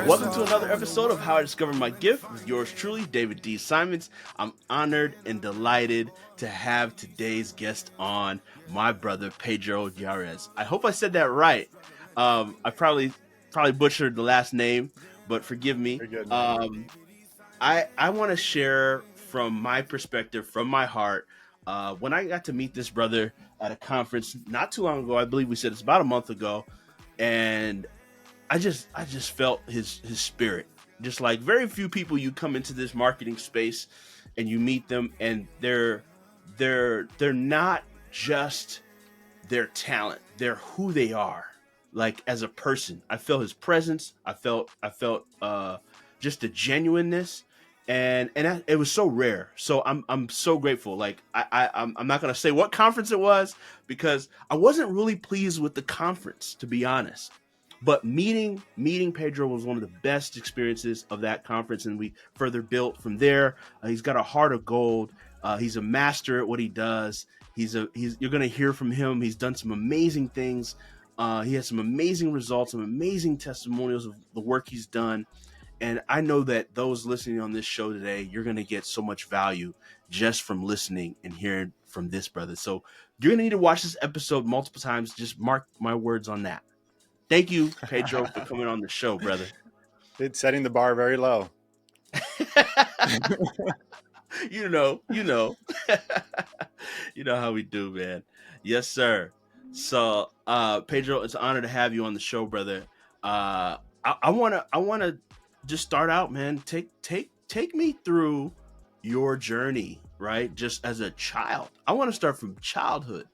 Welcome to another episode of How I Discovered My Gift with yours truly, David D. Simons. I'm honored and delighted to have today's guest on, my brother Pedro Jerez. I hope I said that right. I probably butchered the last name, but forgive me. Very good, man. I want to share from my perspective, from my heart. When I got to meet this brother at a conference not too long ago, I believe we said it's about a month ago, and I just felt his spirit. Just like very few people, you come into this marketing space and you meet them, and they're not just their talent; they're who they are. Like as a person, I felt his presence. I felt just the genuineness, and it was so rare. So I'm so grateful. Like I'm not gonna say what conference it was because I wasn't really pleased with the conference, to be honest. But meeting Pedro was one of the best experiences of that conference, and we further built from there. He's got a heart of gold. He's a master at what he does. You're going to hear from him. He's done some amazing things. He has some amazing results, some amazing testimonials of the work he's done. And I know that those listening on this show today, you're going to get so much value just from listening and hearing from this brother. So you're going to need to watch this episode multiple times. Just mark my words on that. Thank you, Pedro, for coming on the show, brother. It's setting the bar very low. you know, you know how we do, man. Yes, sir. So, Pedro, it's an honor to have you on the show, brother. I wanna just start out, man. Take me through your journey, right? Just as a child. I want to start from childhood.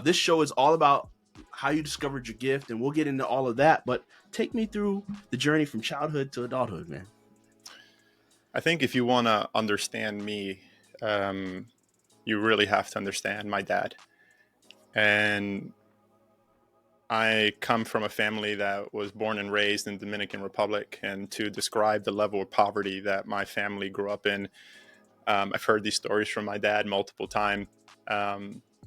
This show is all about how you discovered your gift, and we'll get into all of that, but take me through the journey from childhood to adulthood, man. I think if you want to understand me, you really have to understand my dad. And I come from a family that was born and raised in Dominican Republic, and to describe the level of poverty that my family grew up in, I've heard these stories from my dad multiple times.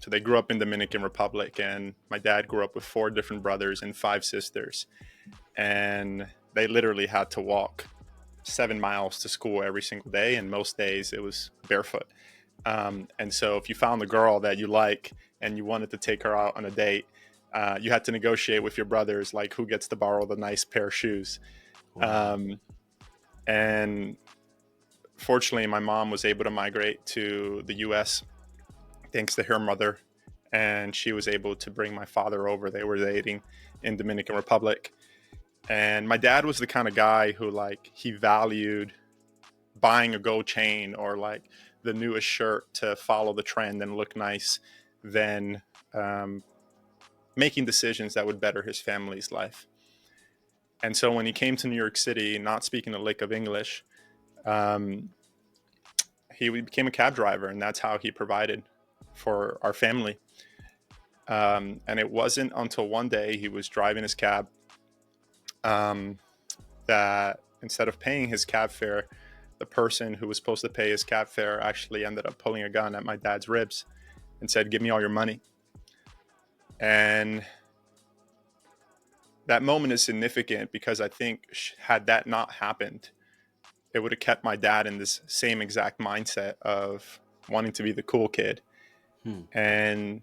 So they grew up in Dominican Republic, and my dad grew up with 4 different brothers and 5 sisters. And they literally had to walk 7 miles to school every single day. And most days it was barefoot. And so if you found a girl that you like and you wanted to take her out on a date, you had to negotiate with your brothers, like who gets to borrow the nice pair of shoes. Wow. And fortunately, my mom was able to migrate to the U.S. thanks to her mother, and she was able to bring my father over. They were dating in Dominican Republic, and my dad was the kind of guy who, like, he valued buying a gold chain or like the newest shirt to follow the trend and look nice than making decisions that would better his family's life. And so when he came to New York City, not speaking a lick of English, he became a cab driver, and that's how he provided for our family. And it wasn't until one day he was driving his cab that instead of paying his cab fare, the person who was supposed to pay his cab fare actually ended up pulling a gun at my dad's ribs and said, "Give me all your money." And that moment is significant because I think had that not happened, it would have kept my dad in this same exact mindset of wanting to be the cool kid. And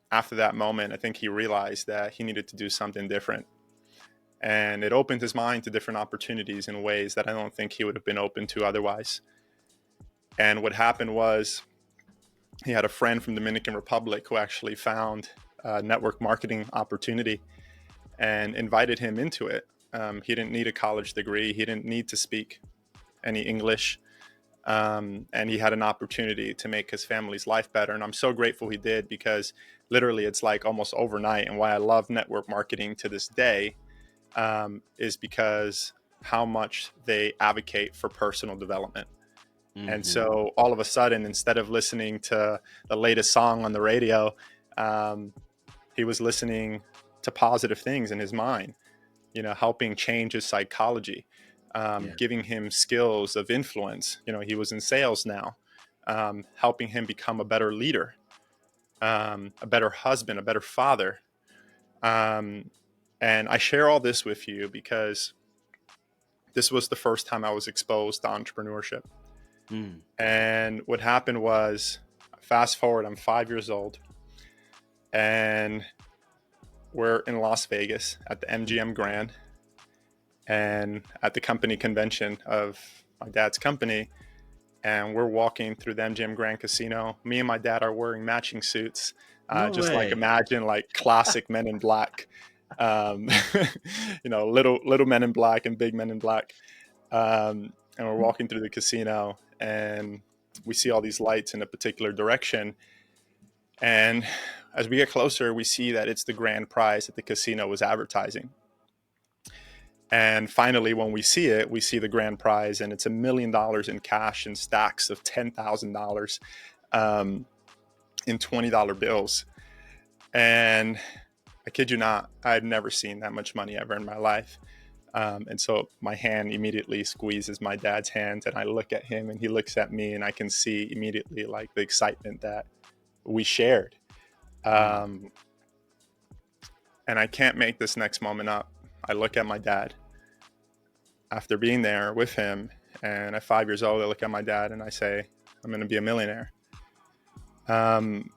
after that moment, I think he realized that he needed to do something different. And it opened his mind to different opportunities in ways that I don't think he would have been open to otherwise. And what happened was he had a friend from Dominican Republic who actually found a network marketing opportunity and invited him into it. He didn't need a college degree. He didn't need to speak any English. And he had an opportunity to make his family's life better. And I'm so grateful he did, because literally it's like almost overnight. And why I love network marketing to this day is because how much they advocate for personal development. Mm-hmm. And so all of a sudden, instead of listening to the latest song on the radio, he was listening to positive things in his mind, helping change his psychology. Giving him skills of influence. He was in sales now, helping him become a better leader, a better husband, a better father. And And I share all this with you because this was the first time I was exposed to entrepreneurship. Mm. And what happened was, fast forward, I'm 5 years old, and we're in Las Vegas at the MGM Grand, and at the company convention of my dad's company. And we're walking through the MGM Grand Casino. Me and my dad are wearing matching suits, No just like way. imagine like classic Men in Black, um, little Men in Black and big Men in Black. And we're walking through the casino, and we see all these lights in a particular direction. And as we get closer, we see that it's the grand prize that the casino was advertising. And finally, when we see it, we see the grand prize, and it's $1 million in cash and stacks of $10,000 in $20 bills. And I kid you not, I've never seen that much money ever in my life. And so my hand immediately squeezes my dad's hand, and I look at him and he looks at me, and I can see immediately like the excitement that we shared. And I can't make this next moment up. I look at my dad after being there with him, and at 5 years old, I look at my dad and I say, I'm going to be a millionaire. And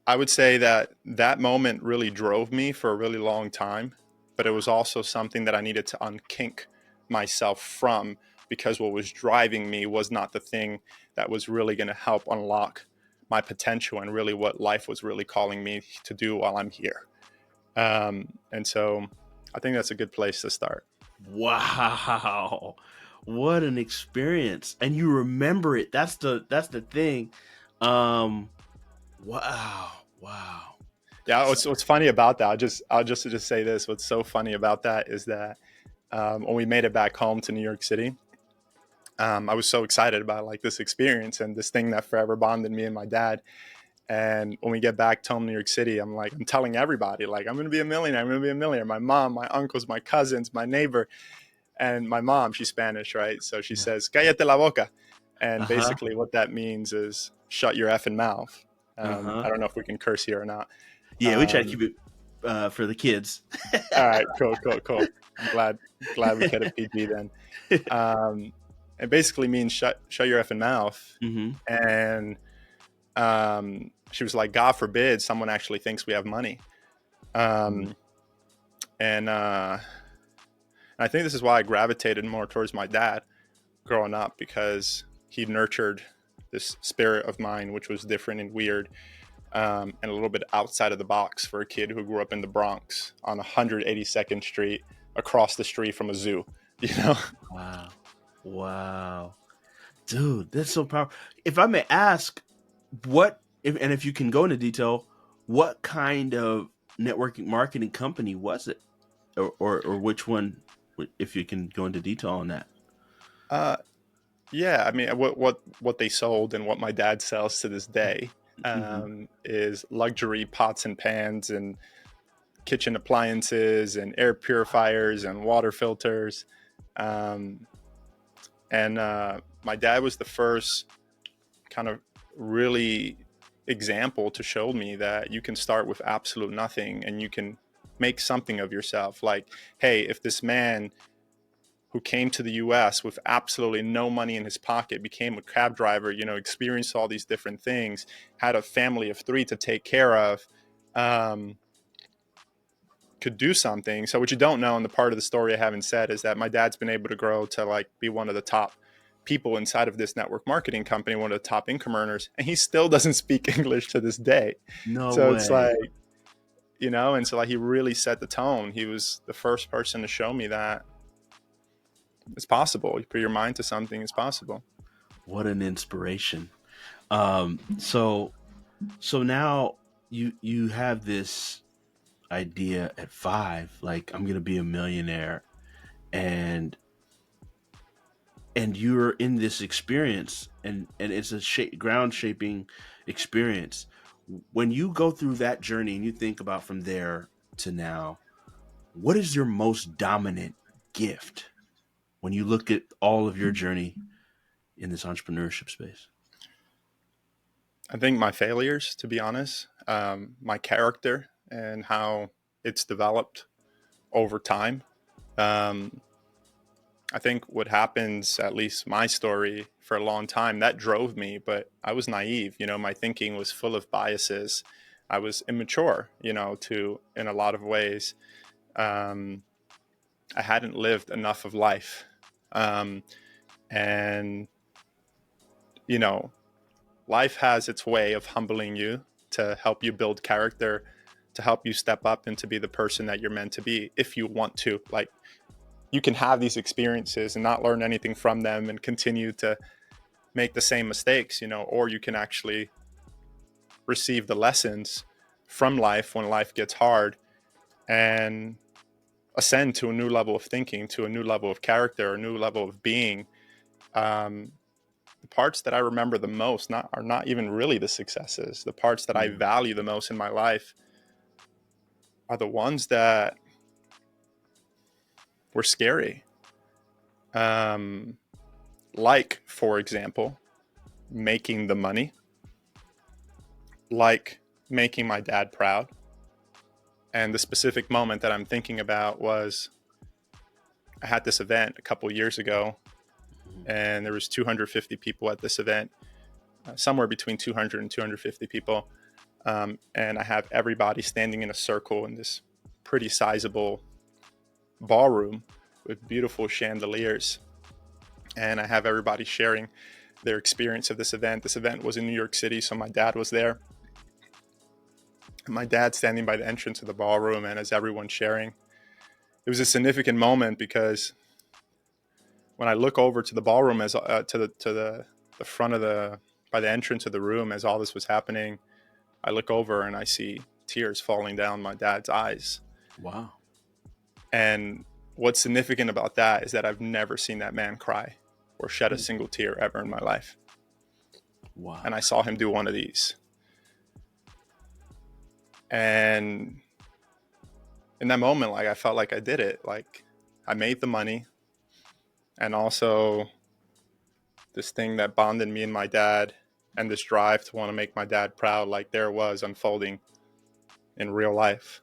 I would say that that moment really drove me for a really long time, but it was also something that I needed to unkink myself from, because what was driving me was not the thing that was really going to help unlock my potential and really what life was really calling me to do while I'm here. And so I think that's a good place to start. Wow. What an experience. And you remember it. That's the thing. Wow. Wow. Yeah, what's funny about that? I'll just say this. What's so funny about that is that when we made it back home to New York City, I was so excited about like this experience and this thing that forever bonded me and my dad. And when we get back to home, New York City, I'm telling everybody, like, I'm going to be a millionaire. I'm going to be a millionaire. My mom, my uncles, my cousins, my neighbor, and my mom, she's Spanish, right? So she says, cállate la boca. And Uh-huh. basically what that means is shut your effing mouth. Uh-huh. I don't know if we can curse here or not. Yeah, we try to keep it for the kids. All right, cool. I'm glad we kept it PG then. It basically means shut your effing mouth. Mm-hmm. And she was like, God forbid someone actually thinks we have money. And I think this is why I gravitated more towards my dad growing up, because he nurtured this spirit of mine, which was different and weird, and a little bit outside of the box for a kid who grew up in the Bronx on 182nd Street, across the street from a zoo, you know? Wow. Wow. Dude, that's so powerful. If I may ask, if you can go into detail, what kind of networking marketing company was it? Or which one, if you can go into detail on that? Yeah, I mean, what they sold and what my dad sells to this day Mm-hmm. is luxury pots and pans and kitchen appliances and air purifiers and water filters. Um, and my dad was the first kind of really example to show me that you can start with absolute nothing and you can make something of yourself. Like, hey, if this man who came to the US with absolutely no money in his pocket, became a cab driver, experienced all these different things, had a family of 3 to take care of, could do something. So what you don't know, and the part of the story I haven't said, is that my dad's been able to grow to like be one of the top people inside of this network marketing company, one of the top income earners, and he still doesn't speak English to this day. No So it's way. like, and so like he really set the tone. He was the first person to show me that it's possible. You put your mind to something, it's possible. What an inspiration. So now you have this idea at 5, like, I'm gonna be a millionaire, and you're in this experience, and it's a ground shaping experience. When you go through that journey and you think about from there to now, what is your most dominant gift when you look at all of your journey in this entrepreneurship space? I think my failures, to be honest, my character, and how it's developed over time. I think what happens, at least my story, for a long time, that drove me, but I was naive. My thinking was full of biases. I was immature, in a lot of ways. Um, I hadn't lived enough of life. Um, and, you know, life has its way of humbling you to help you build character, to help you step up and to be the person that you're meant to be if you want to. Like, you can have these experiences and not learn anything from them and continue to make the same mistakes, or you can actually receive the lessons from life when life gets hard and ascend to a new level of thinking, to a new level of character, a new level of being. The parts that I remember the most are not even really the successes. The parts that I value the most in my life are the ones that were scary. Like, for example, making the money, like making my dad proud. And the specific moment that I'm thinking about was I had this event a couple years ago, and there was 250 people at this event, somewhere between 200 and 250 people. And I have everybody standing in a circle in this pretty sizable ballroom with beautiful chandeliers. And I have everybody sharing their experience of this event. This event was in New York City, so my dad was there. And my dad standing by the entrance of the ballroom, and as everyone's sharing, it was a significant moment because when I look over to the ballroom, as to the front of by the entrance of the room, as all this was happening, I look over and I see tears falling down my dad's eyes. Wow. And what's significant about that is that I've never seen that man cry or shed a single tear ever in my life. Wow. And I saw him do one of these. And in that moment, like, I felt like I did it. Like, I made the money. And also this thing that bonded me and my dad, and this drive to want to make my dad proud, like, there was unfolding in real life.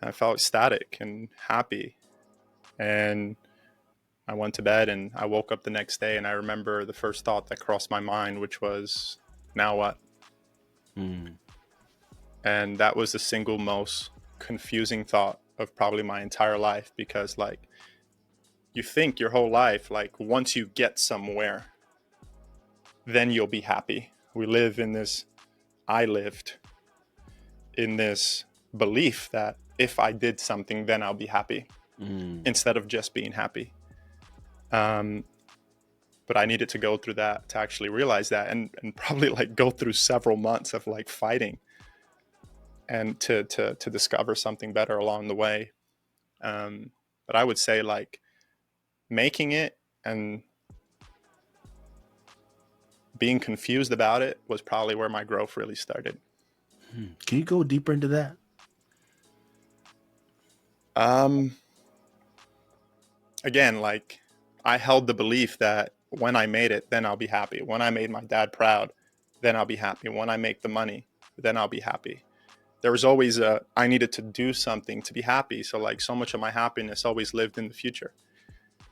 I felt ecstatic and happy. And I went to bed and I woke up the next day, and I remember the first thought that crossed my mind, which was, now what? And that was the single most confusing thought of probably my entire life, because, like, you think your whole life, like, once you get somewhere, then you'll be happy. I lived in this belief that if I did something, then I'll be happy, instead of just being happy. But I needed to go through that to actually realize that, and probably, like, go through several months of, like, fighting and to discover something better along the way. But I would say, like, making it and being confused about it was probably where my growth really started. Can you go deeper into that? Again, like, I held the belief that when I made it, then I'll be happy. When I made my dad proud, then I'll be happy. When I make the money, then I'll be happy. There was always I needed to do something to be happy. So, like, so much of my happiness always lived in the future.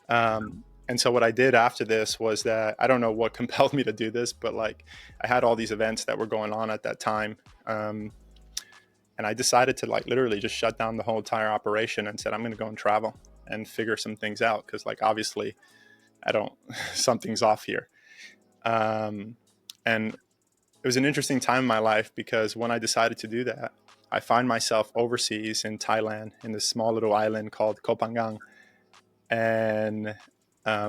And so what I did after this was that, I don't know what compelled me to do this, but, like, I had all these events that were going on at that time. And I decided to, like, literally just shut down the whole entire operation and said, I'm going to go and travel and figure some things out. Cause, like, obviously something's off here. And it was an interesting time in my life, because when I decided to do that, I find myself overseas in Thailand, in this small little island called Koh Phangan. And I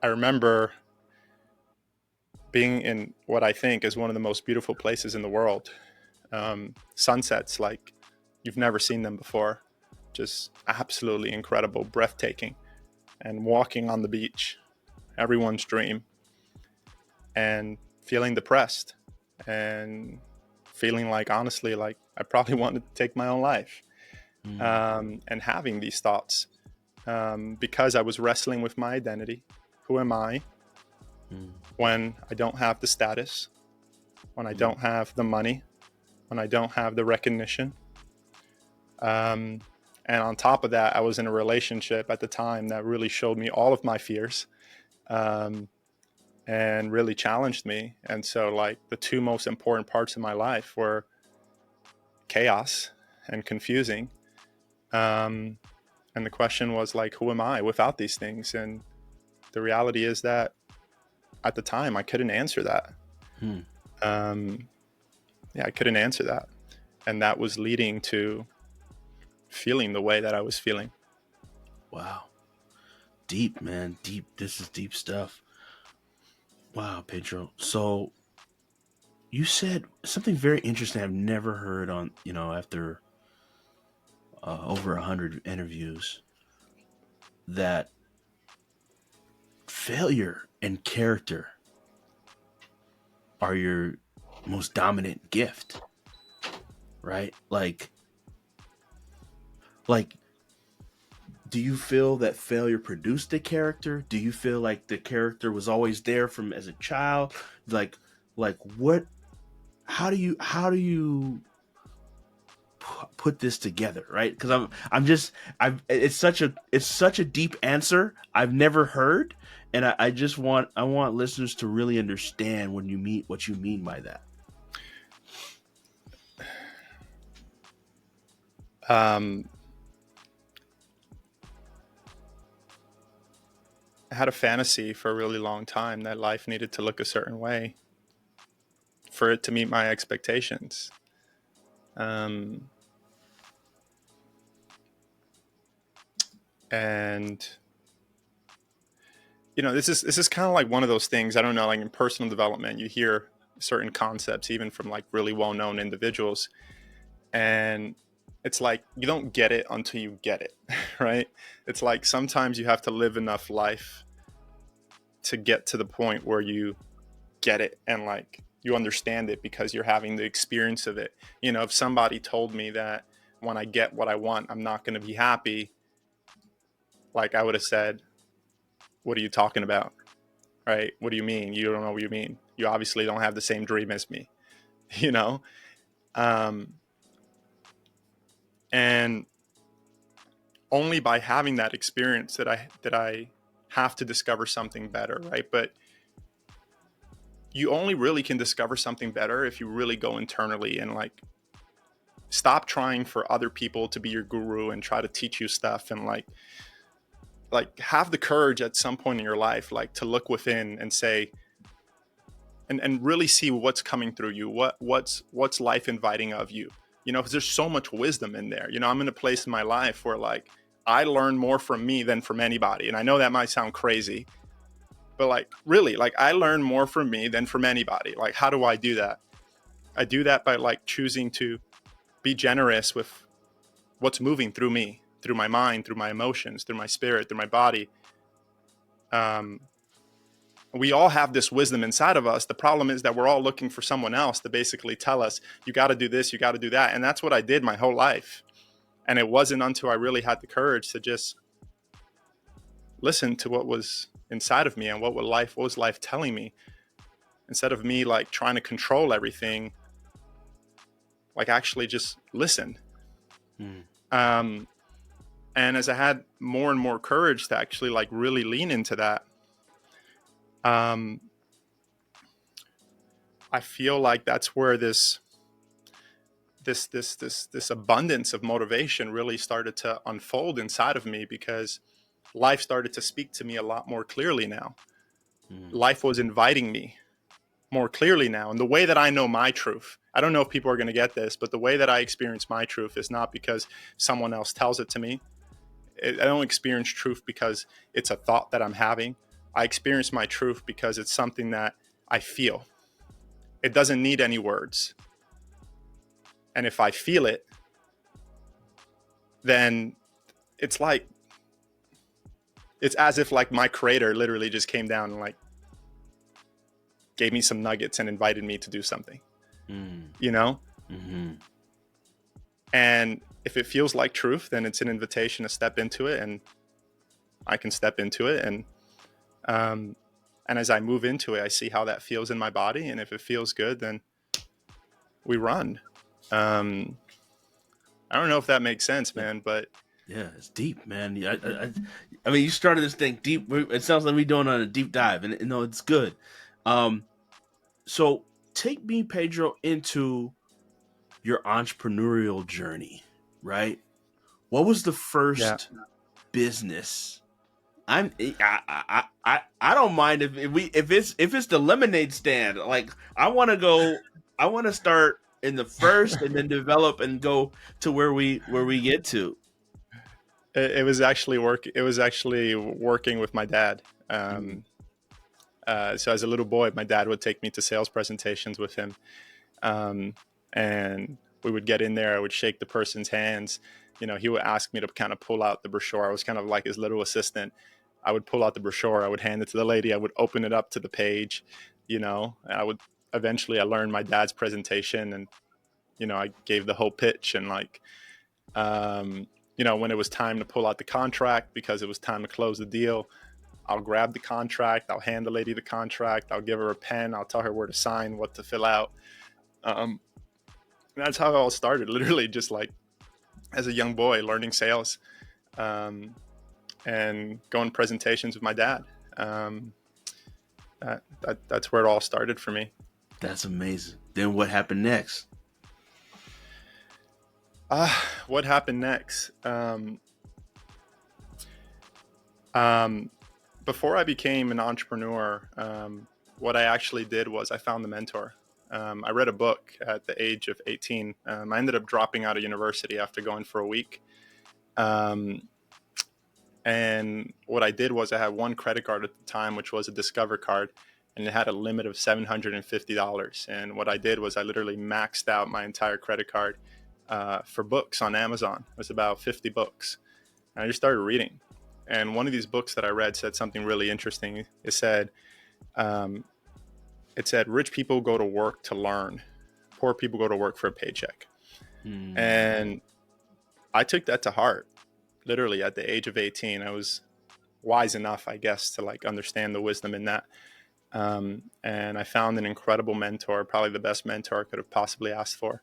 remember being in what I think is one of the most beautiful places in the world. Sunsets, like, you've never seen them before. Just absolutely incredible, breathtaking. And walking on the beach, everyone's dream. And feeling depressed and feeling like, honestly, like, I probably wanted to take my own life. And having these thoughts, because I was wrestling with my identity. Who am I? Mm. when I don't have the status, when I don't have the money, when I don't have the recognition. And on top of that, I was in a relationship at the time that really showed me all of my fears, um, and really challenged me. And so, like, the two most important parts of my life were chaos and confusing. Um, and the question was, like, who am I without these things? And the reality is that at the time, I couldn't answer that. Hmm. Yeah, I couldn't answer that. And that was leading to feeling the way that I was feeling. Wow. Deep, man. Deep. This is deep stuff. Wow, Pedro. So you said something very interesting I've never heard on, after over 100 interviews, that failure and character are your most dominant gift, right? Like, do you feel that failure produced a character? Do you feel like the character was always there from as a child? Like what? How do you put this together, right? Because it's such a deep answer I've never heard, and I want listeners to really understand when you meet what you mean by that. Um, I had a fantasy for a really long time that life needed to look a certain way for it to meet my expectations. Um, and this is kind of like one of those things. I don't know, like in personal development, you hear certain concepts even from like really well-known individuals, and it's like you don't get it until you get it, right? It's like sometimes you have to live enough life to get to the point where you get it and like you understand it because you're having the experience of it. If somebody told me that when I get what I want, I'm not going to be happy, like I would have said, what are you talking about? Right? What do you mean? You don't know what you mean. You obviously don't have the same dream as me, you know? Um, and only by having that experience that I have to discover something better, right? But you only really can discover something better if you really go internally and like stop trying for other people to be your guru and try to teach you stuff, and like have the courage at some point in your life like to look within and say and really see what's coming through you, what's life inviting of you, because there's so much wisdom in there. I'm in a place in my life where like I learn more from me than from anybody, and I know that might sound crazy, but like really, like I learn more from me than from anybody. Like, how do I do that? I do that by like choosing to be generous with what's moving through me, through my mind, through my emotions, through my spirit, through my body. We all have this wisdom inside of us. The problem is that we're all looking for someone else to basically tell us, you got to do this, you got to do that. And that's what I did my whole life. And it wasn't until I really had the courage to just listen to what was inside of me and what was life telling me, instead of me like trying to control everything, like actually just listen. Hmm. And as I had more and more courage to actually like really lean into that, I feel like that's where this abundance of motivation really started to unfold inside of me, because life started to speak to me a lot more clearly now. Life was inviting me more clearly now. And the way that I know my truth, I don't know if people are going to get this, but the way that I experience my truth is not because someone else tells it to me. I don't experience truth because it's a thought that I'm having. I experience my truth because it's something that I feel. It doesn't need any words. And if I feel it, then it's like, it's as if like my creator literally just came down and like gave me some nuggets and invited me to do something, Mm-hmm. And if it feels like truth, then it's an invitation to step into it, and I can step into it. And And as I move into it, I see how that feels in my body. And if it feels good, then we run. Um, I don't know if that makes sense, Yeah. man, but Yeah, it's deep, man. I mean, you started this thing deep. It sounds like we're doing on a deep dive, and no, it's good. Um, so take me, Pedro, into your entrepreneurial journey. Right? What was the yeah. first business? I don't mind if it's the lemonade stand. Like I want to go. I want to start in the first, and then develop and go to where we get to. It was actually work. It was actually working with my dad. Mm. So as a little boy, my dad would take me to sales presentations with him, um, and we would get in there. I would shake the person's hands. You know, he would ask me to kind of pull out the brochure. I was kind of like his little assistant. I would pull out the brochure. I would hand it to the lady. I would open it up to the page. You know, and I would eventually. I learned my dad's presentation, and you know, I gave the whole pitch. And like, you know, when it was time to pull out the contract because it was time to close the deal, I'll grab the contract. I'll hand the lady the contract. I'll give her a pen. I'll tell her where to sign, what to fill out. Um, that's how it all started. Literally, just like as a young boy, learning sales, um, and going to presentations with my dad. Um, that's where it all started for me. That's amazing. Then what happened next? What happened next? Um, Before I became an entrepreneur, what I actually did was I found a mentor. I read a book at the age of 18. I ended up dropping out of university after going for a week. Um, and what I did was I had one credit card at the time, which was a Discover card, and it had a limit of $750. And what I did was I literally maxed out my entire credit card for books on Amazon. It was about 50 books. And I just started reading. And one of these books that I read said something really interesting. Um, it said, rich people go to work to learn. Poor people go to work for a paycheck. Hmm. And I took that to heart. Literally at the age of 18, I was wise enough, I guess, to like understand the wisdom in that. And I found an incredible mentor, probably the best mentor I could have possibly asked for.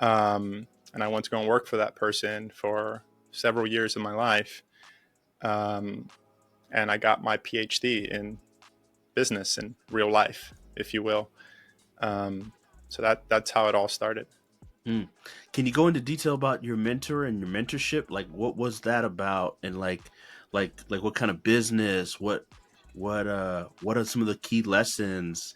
And I went to go and work for that person for several years of my life. Um, and I got my PhD in business and real life, if you will. So that's how it all started. Hmm. Can you go into detail about your mentor and your mentorship? Like, what was that about, and like what kind of business? What are some of the key lessons?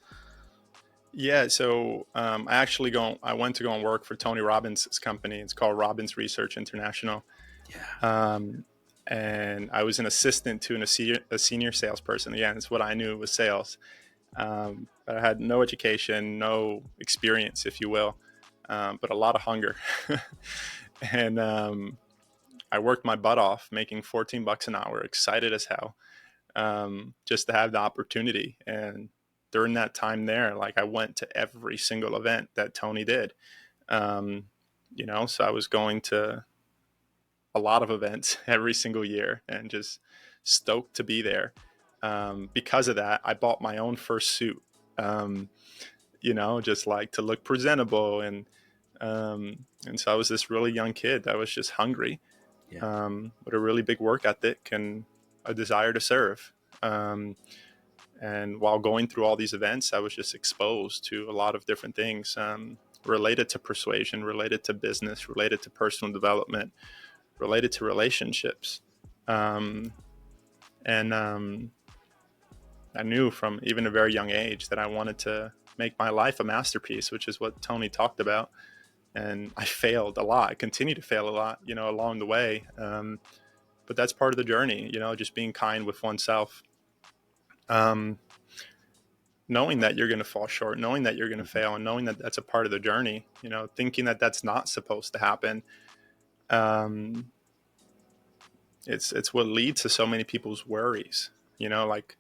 Yeah, so I went to go and work for Tony Robbins' company. It's called Robbins Research International. Yeah. Um, and I was an assistant to a senior salesperson. Again, it's what I knew was sales. But I had no education, no experience, if you will, but a lot of hunger. And I worked my butt off, making $14 an hour, excited as hell, just to have the opportunity. And during that time there, like I went to every single event that Tony did. Um, you know, so I was going to a lot of events every single year and just stoked to be there. Because of that, I bought my own first suit, um, you know, just like to look presentable. And so I was this really young kid that was just hungry, Yeah. with a really big work ethic and a desire to serve. And while going through all these events, I was just exposed to a lot of different things, related to persuasion, related to business, related to personal development, related to relationships. Um, and I knew from even a very young age that I wanted to make my life a masterpiece, which is what Tony talked about. And I failed a lot. I continue to fail a lot, you know, along the way. But that's part of the journey, you know, just being kind with oneself. Um, Knowing that you're going to fall short, knowing that you're going to fail, and knowing that that's a part of the journey, you know, thinking that that's not supposed to happen. Um, it's what leads to so many people's worries, you know, like,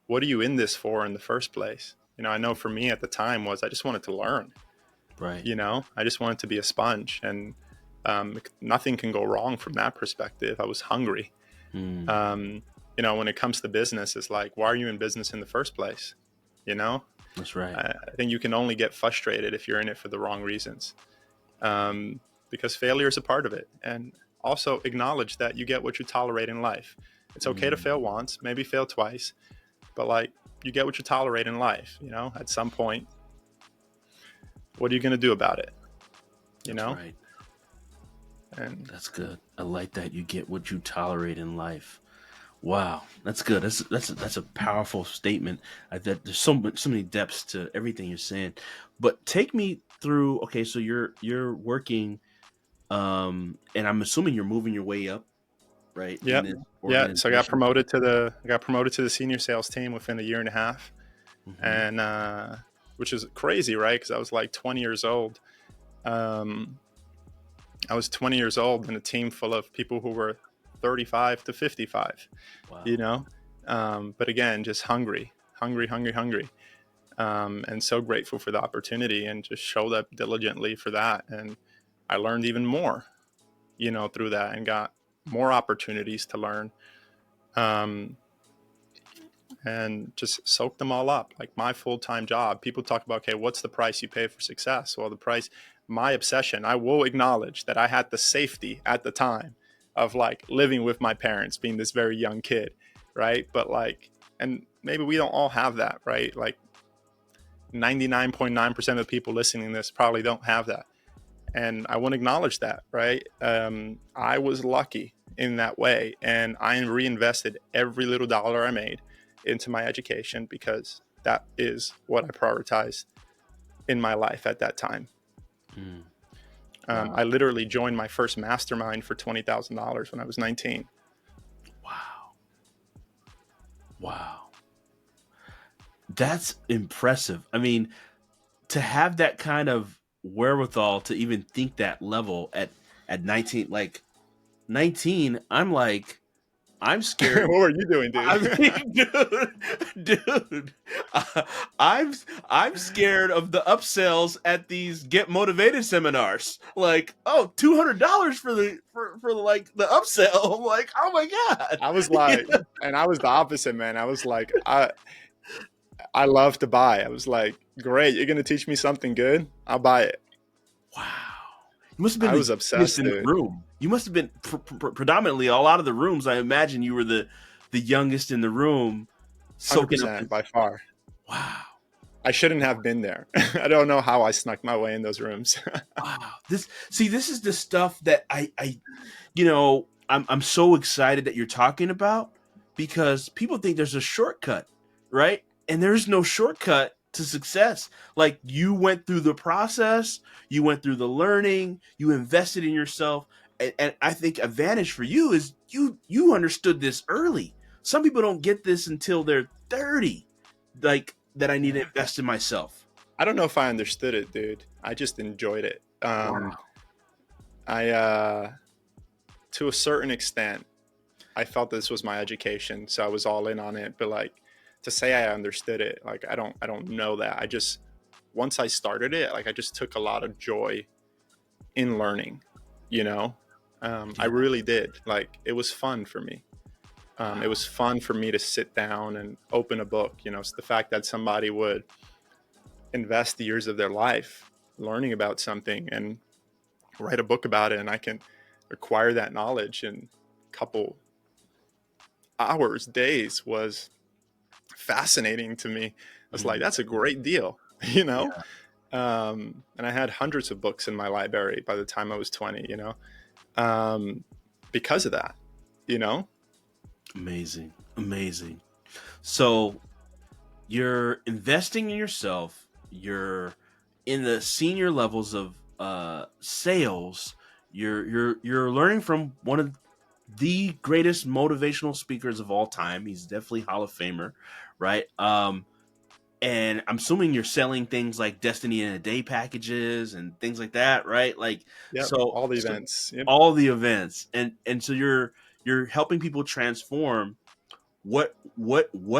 what are you in this for in the first place? You know, I know for me at the time was I just wanted to learn, Right. you know, I just wanted to be a sponge, and nothing can go wrong from that perspective. I was hungry. Hmm. Um, when it comes to business, it's like, why are you in business in the first place? You know, That's right. I think you can only get frustrated if you're in it for the wrong reasons, because failure is a part of it. And also acknowledge that you get what you tolerate in life. It's okay to fail once, maybe fail twice, but like, you get what you tolerate in life. At some point, what are you going to do about it? That's right. And That's good. I like that. You get what you tolerate in life. Wow, that's good. That's a powerful statement. That there's so many depths to everything you're saying. But take me through. Okay, so you're working, and I'm assuming you're moving your way up, right, in yep. this Yeah. So organization. I got promoted to the senior sales team within a year and a half. Hmm. And, which is crazy, right? Cause I was like 20 years old. Um, I was 20 years old in a team full of people who were 35 to 55, you Wow. know? But again, just hungry, hungry, hungry, hungry. And so grateful for the opportunity, and just showed up diligently for that. And I learned even more, through that, and got more opportunities to learn, um, and just soak them all up. Like my full-time job, people talk about, okay, what's the price you pay for success? Well, my obsession, I will acknowledge that I had the safety at the time of like living with my parents, being this very young kid, right? But like, and maybe we don't all have that, right? Like 99.9% of the people listening to this probably don't have that. And I want to acknowledge that, right? I was lucky in that way, and I reinvested every little dollar I made into my education, because that is what I prioritized in my life at that time. Mm, wow. I literally joined my first mastermind for $20,000 when I was 19. Wow. Wow. That's impressive. I mean, to have that kind of wherewithal to even think that level at 19, like 19, I'm What scared. were you doing, dude? I mean, dude, uh, I'm I'm scared of the upsells at these get motivated seminars. Like, oh, $200 for like the upsell. I'm like, oh my god. I was like, and I was the opposite, man. I was like, I love to buy. I was like, great, you're gonna teach me something good. I'll buy it. Wow. You must have been I the was youngest obsessed, in the dude. room. You must have been predominantly a lot of the rooms. I imagine you were the youngest in the room, soaking up 100% this. by far. Wow. I shouldn't have been there. I don't know how I snuck my way in those rooms. Wow. This is the stuff that I'm so excited that you're talking about, because people think there's a shortcut, right? And there's no shortcut to success. Like, you went through the process, you went through the learning, you invested in yourself, and I think advantage for you is you understood this early. Some people don't get this until they're 30, like that I need to Yeah. invest in myself. I don't know if I understood it, dude. I just enjoyed it. Wow. I To a certain extent, I felt this was my education, so I was all in on it. But like, to say I understood it, like I don't know that. I just, once I started it, like I just took a lot of joy in learning. You know, I Yeah. really did. Like, it was fun for me. It Wow. was fun for me to sit down and open a book. It's the fact that somebody would invest the years of their life learning about something and write a book about it, and I can acquire that knowledge in a couple hours, days, was fascinating to me. I was like, Mm, that's a great deal, you know? yeah. And I had hundreds of books in my library by the time I was 20, um, because of that, you know? Amazing. Amazing. So you're investing in yourself, you're in the senior levels of sales, you're learning from one of the greatest motivational speakers of all time. He's definitely Hall of Famer, right? And I'm assuming you're selling things like Destiny in a Day packages and things like that, right? Like, Yep. so, All the so events. Yep. all the events, and so you're helping people transform. What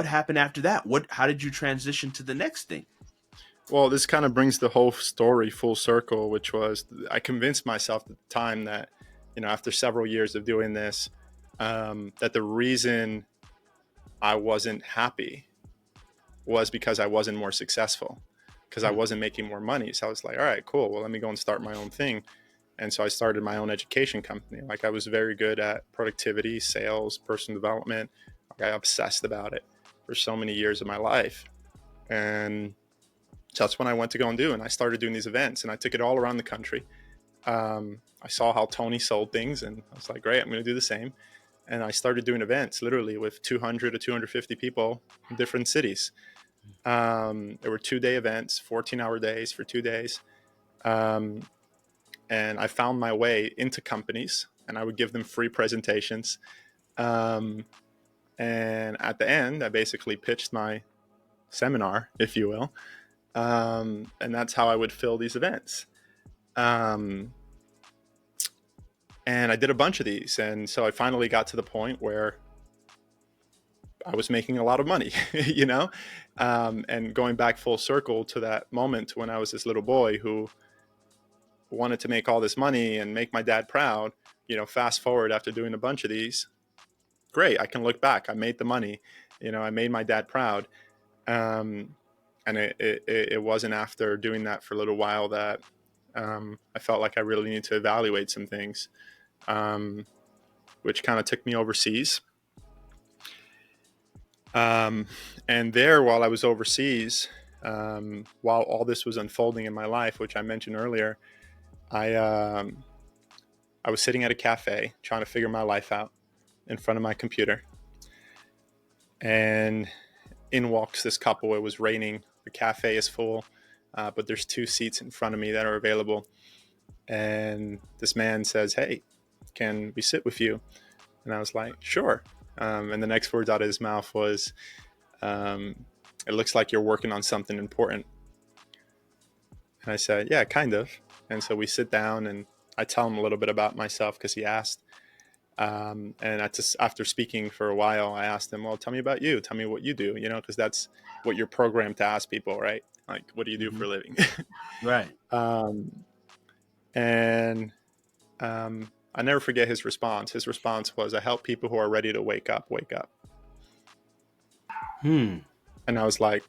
happened after that? How did you transition to the next thing? Well, this kind of brings the whole story full circle, which was, I convinced myself at the time that, after several years of doing this, that the reason I wasn't happy was because I wasn't more successful, because I wasn't making more money. So I was like, all right, cool. Well, let me go and start my own thing. And so I started my own education company. Like, I was very good at productivity, sales, personal development. Like, I obsessed about it for so many years of my life. And so that's when I went to go and do. And I started doing these events, and I took it all around the country. I saw how Tony sold things, and I was like, great, I'm going to do the same. And I started doing events literally with 200 to 250 people in different cities. There were 2-day events, 14-hour days for 2 days. And I found my way into companies, and I would give them free presentations. And at the end, I basically pitched my seminar, if you will. And that's how I would fill these events. And I did a bunch of these. And so I finally got to the point where I was making a lot of money, you know, and going back full circle to that moment when I was this little boy who wanted to make all this money and make my dad proud. You know, fast forward after doing a bunch of these, great, I can look back. I made the money, you know, I made my dad proud. And it wasn't after doing that for a little while that I felt like I really needed to evaluate some things, which kind of took me overseas. And there, while I was overseas, while all this was unfolding in my life, which I mentioned earlier, I was sitting at a cafe trying to figure my life out in front of my computer. And in walks this couple. It was raining. The cafe is full, but there's 2 seats in front of me that are available. And this man says, hey, can we sit with you? And I was like, sure. And the next words out of his mouth was, it looks like you're working on something important. And I said, yeah, kind of. And so we sit down, and I tell him a little bit about myself because he asked. And after speaking for a while, I asked him, well, tell me about you. Tell me what you do, you know, because that's what you're programmed to ask people, right? Like, what do you do for a living? Right. And I never forget his response. His response was, I help people who are ready to wake up, wake up. And I was like,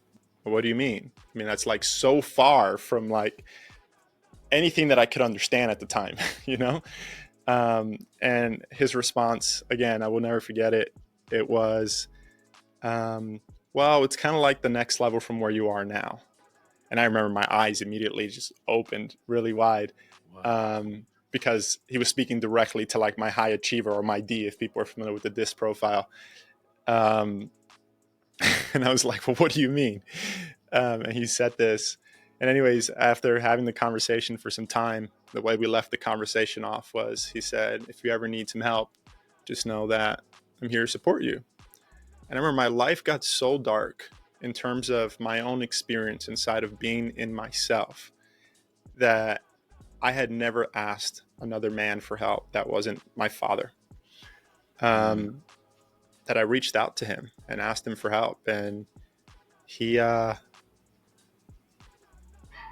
well, what do you mean? I mean, that's like so far from like anything that I could understand at the time, you know? And his response, again, I will never forget it. It was, well, it's kind of like the next level from where you are now. And I remember my eyes immediately just opened really wide. Wow. Because he was speaking directly to like my high achiever, or my D, if people are familiar with the DISC profile. And I was like, well, what do you mean? And he said this. And anyways, after having the conversation for some time, the way we left the conversation off was, he said, if you ever need some help, just know that I'm here to support you. And I remember my life got so dark in terms of my own experience inside of being in myself that I had never asked another man for help that wasn't my father. That I reached out to him and asked him for help. And he,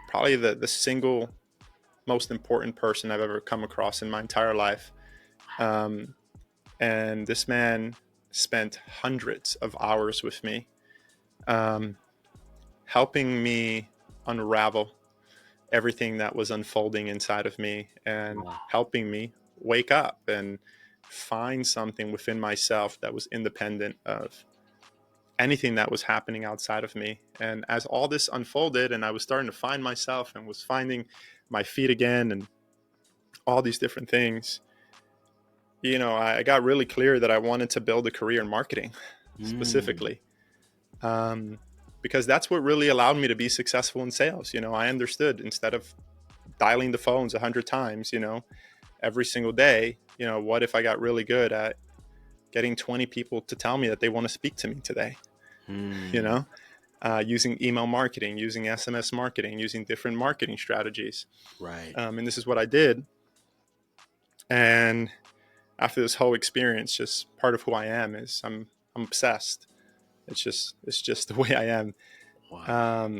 probably the single most important person I've ever come across in my entire life. And this man spent hundreds of hours with me, helping me unravel everything that was unfolding inside of me, and helping me wake up and find something within myself that was independent of anything that was happening outside of me. And as all this unfolded and I was starting to find myself and was finding my feet again and all these different things, you know, I got really clear that I wanted to build a career in marketing specifically. Because that's what really allowed me to be successful in sales. You know, I understood, instead of dialing the phones 100 times, you know, every single day, you know, what if I got really good at getting 20 people to tell me that they want to speak to me today? You know, using email marketing, using SMS marketing, using different marketing strategies. Right. And this is what I did. And after this whole experience, just part of who I am is I'm obsessed. It's just the way I am. Wow.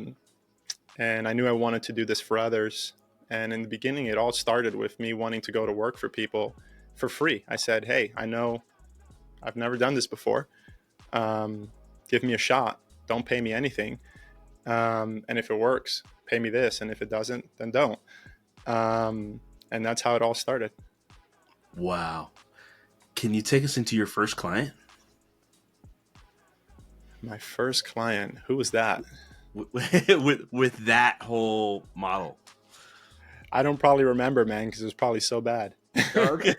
And I knew I wanted to do this for others. And in the beginning, it all started with me wanting to go to work for people for free. I said, hey, I know I've never done this before. Give me a shot. Don't pay me anything. And if it works, pay me this. And if it doesn't, then don't. And that's how it all started. Wow. Can you take us into your first client? My first client, who was that? with that whole model. I don't probably remember, man, because it was probably so bad. Okay.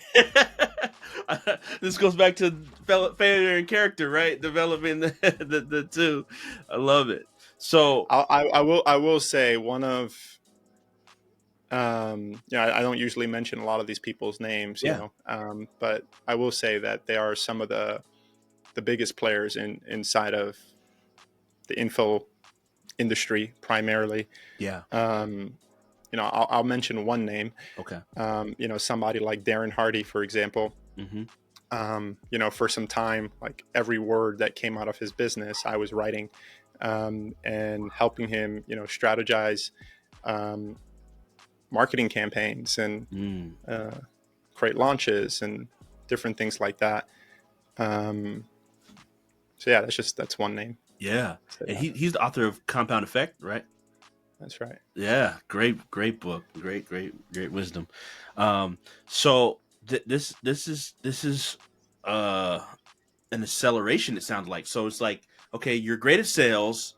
This goes back to failure and character, right? Developing the two. I love it. So I will say one of, I don't usually mention a lot of these people's names, yeah, but I will say that they are some of the biggest players inside of the info industry primarily. yeah. I'll mention one name. Okay. Somebody like Darren Hardy, for example. Mm-hmm. For some time, like every word that came out of his business, I was writing and helping him, strategize marketing campaigns and create launches and different things like that. So yeah, that's one name. Yeah, and he's the author of Compound Effect, right? That's right. Yeah, great book, great wisdom. So this is an acceleration. It sounds like, so it's like, okay, you're great at sales.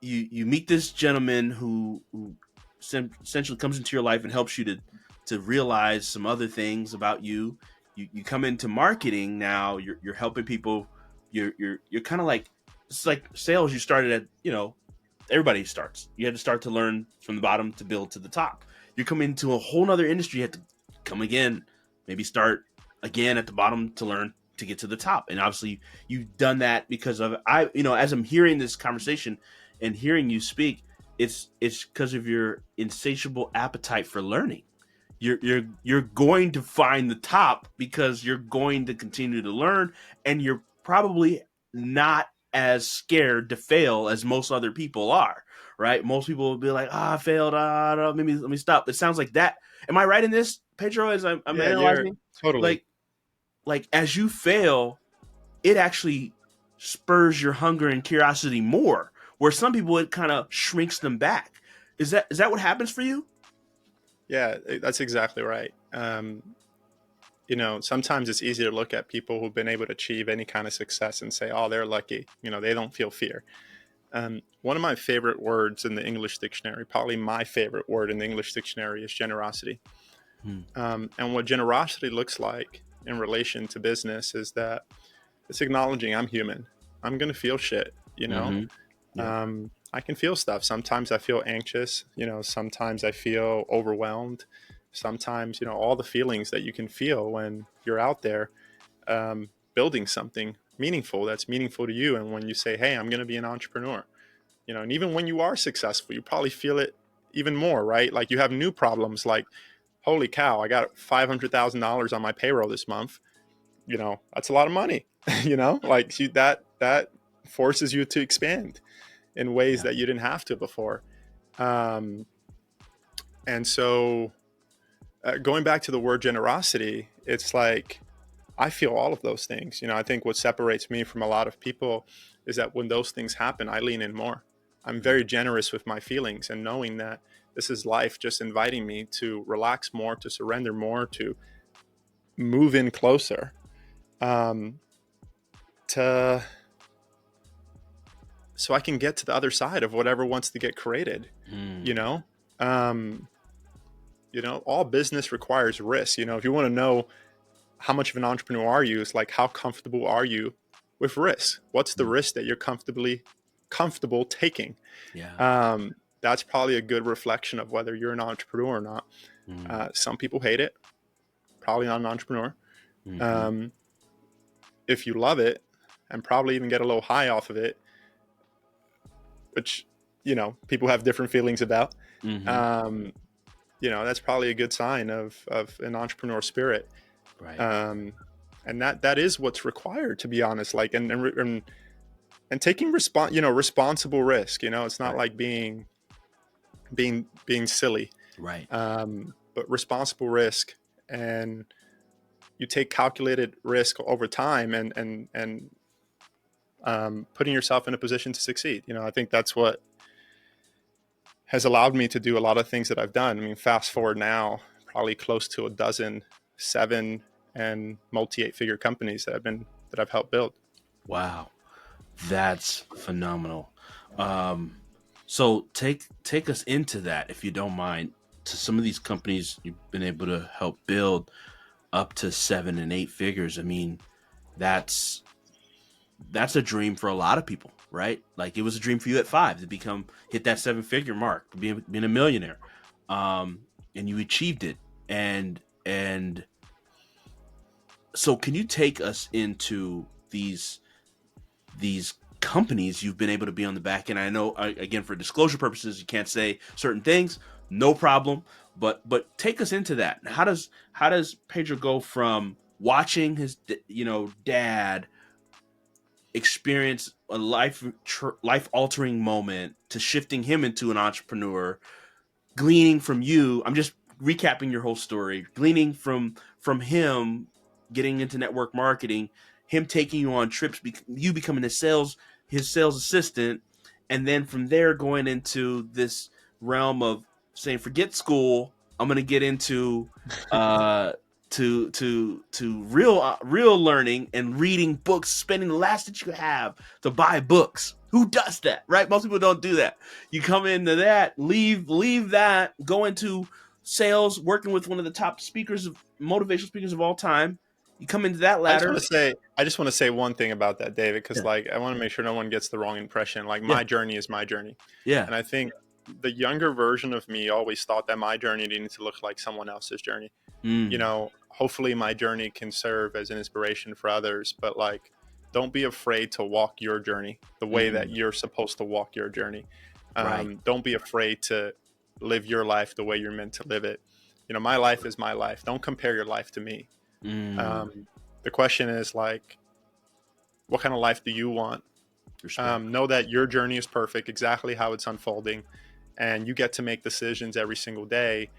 You meet this gentleman who essentially comes into your life and helps you to realize some other things about you. You come into marketing now. You're helping people. You're kind of like, it's like sales. You started at, everybody starts. You had to start to learn from the bottom to build to the top. You're coming into a whole nother industry. You have to come again, maybe start again at the bottom to learn to get to the top. And obviously you've done that because of, as I'm hearing this conversation and hearing you speak, it's because of your insatiable appetite for learning. You're going to find the top because you're going to continue to learn, and you're probably not as scared to fail as most other people are, right? Most people will be like, I failed, maybe let me stop. It sounds like that. Am I right in this, Pedro, as I'm Yeah, you're analyzing? totally. Like as you fail, it actually spurs your hunger and curiosity more, where some people, it kind of shrinks them back. Is that what happens for you? Yeah, that's exactly right. Sometimes it's easy to look at people who've been able to achieve any kind of success and say, oh, they're lucky. They don't feel fear. One of my favorite words in the English dictionary, probably my favorite word in the English dictionary, is generosity. And what generosity looks like in relation to business is that it's acknowledging I'm human. I'm going to feel shit, Mm-hmm. Yeah. I can feel stuff. Sometimes I feel anxious, sometimes I feel overwhelmed. Sometimes, all the feelings that you can feel when you're out there building something meaningful that's meaningful to you. And when you say, hey, I'm going to be an entrepreneur, and even when you are successful, you probably feel it even more, right? Like you have new problems like, holy cow, I got $500,000 on my payroll this month. That's a lot of money, like that forces you to expand in ways that you didn't have to before. And so going back to the word generosity, it's like, I feel all of those things. I think what separates me from a lot of people is that when those things happen, I lean in more. I'm very generous with my feelings, and knowing that this is life just inviting me to relax more, to surrender more, to move in closer, to so I can get to the other side of whatever wants to get created. All business requires risk. If you want to know how much of an entrepreneur are you, it's like, how comfortable are you with risk? What's the risk that you're comfortable taking? Yeah. That's probably a good reflection of whether you're an entrepreneur or not. Some people hate it, probably not an entrepreneur. If you love it and probably even get a little high off of it, which people have different feelings about, that's probably a good sign of an entrepreneur spirit. Right. And that is what's required, to be honest. Like, and taking responsible risk. It's not like being silly. Right. But responsible risk, and you take calculated risk over time, and putting yourself in a position to succeed. I think that's what has allowed me to do a lot of things that I've done. I mean, fast forward now, probably close to a dozen, 7 and multi 8-figure companies that I've helped build. Wow, that's phenomenal. Um, so take us into that, if you don't mind, to some of these companies you've been able to help build up to 7 and 8 figures. I mean, that's that's a dream for a lot of people, right? Like it was a dream for you at 5 to become hit that 7 figure mark, being a millionaire, and you achieved it. And so, can you take us into these companies you've been able to be on the back end? I know, again, for disclosure purposes, you can't say certain things. No problem. But take us into that. How does Pedro go from watching his dad experience a life altering moment to shifting him into an entrepreneur, gleaning from you? I'm just recapping your whole story. Gleaning from him, getting into network marketing, him taking you on trips, you becoming his sales assistant, and then from there going into this realm of saying, forget school, I'm gonna get into uh to real learning and reading books, spending the last that you have to buy books. Who does that, right? Most people don't do that. You come into that, leave that, go into sales, working with one of the top motivational speakers of all time. You come into that ladder. I just want to say one thing about that, David, because Yeah, like I want to make sure no one gets the wrong impression. Like yeah, my journey is my journey, yeah. and I think the younger version of me always thought that my journey needed to look like someone else's journey. Mm, Hopefully my journey can serve as an inspiration for others, but like, don't be afraid to walk your journey the way that mm, you're supposed to walk your journey. right. Don't be afraid to live your life the way you're meant to live it. My life is my life. Don't compare your life to me. Mm, The question is like, what kind of life do you want? respect. Know that your journey is perfect, exactly how it's unfolding, and you get to make decisions every single day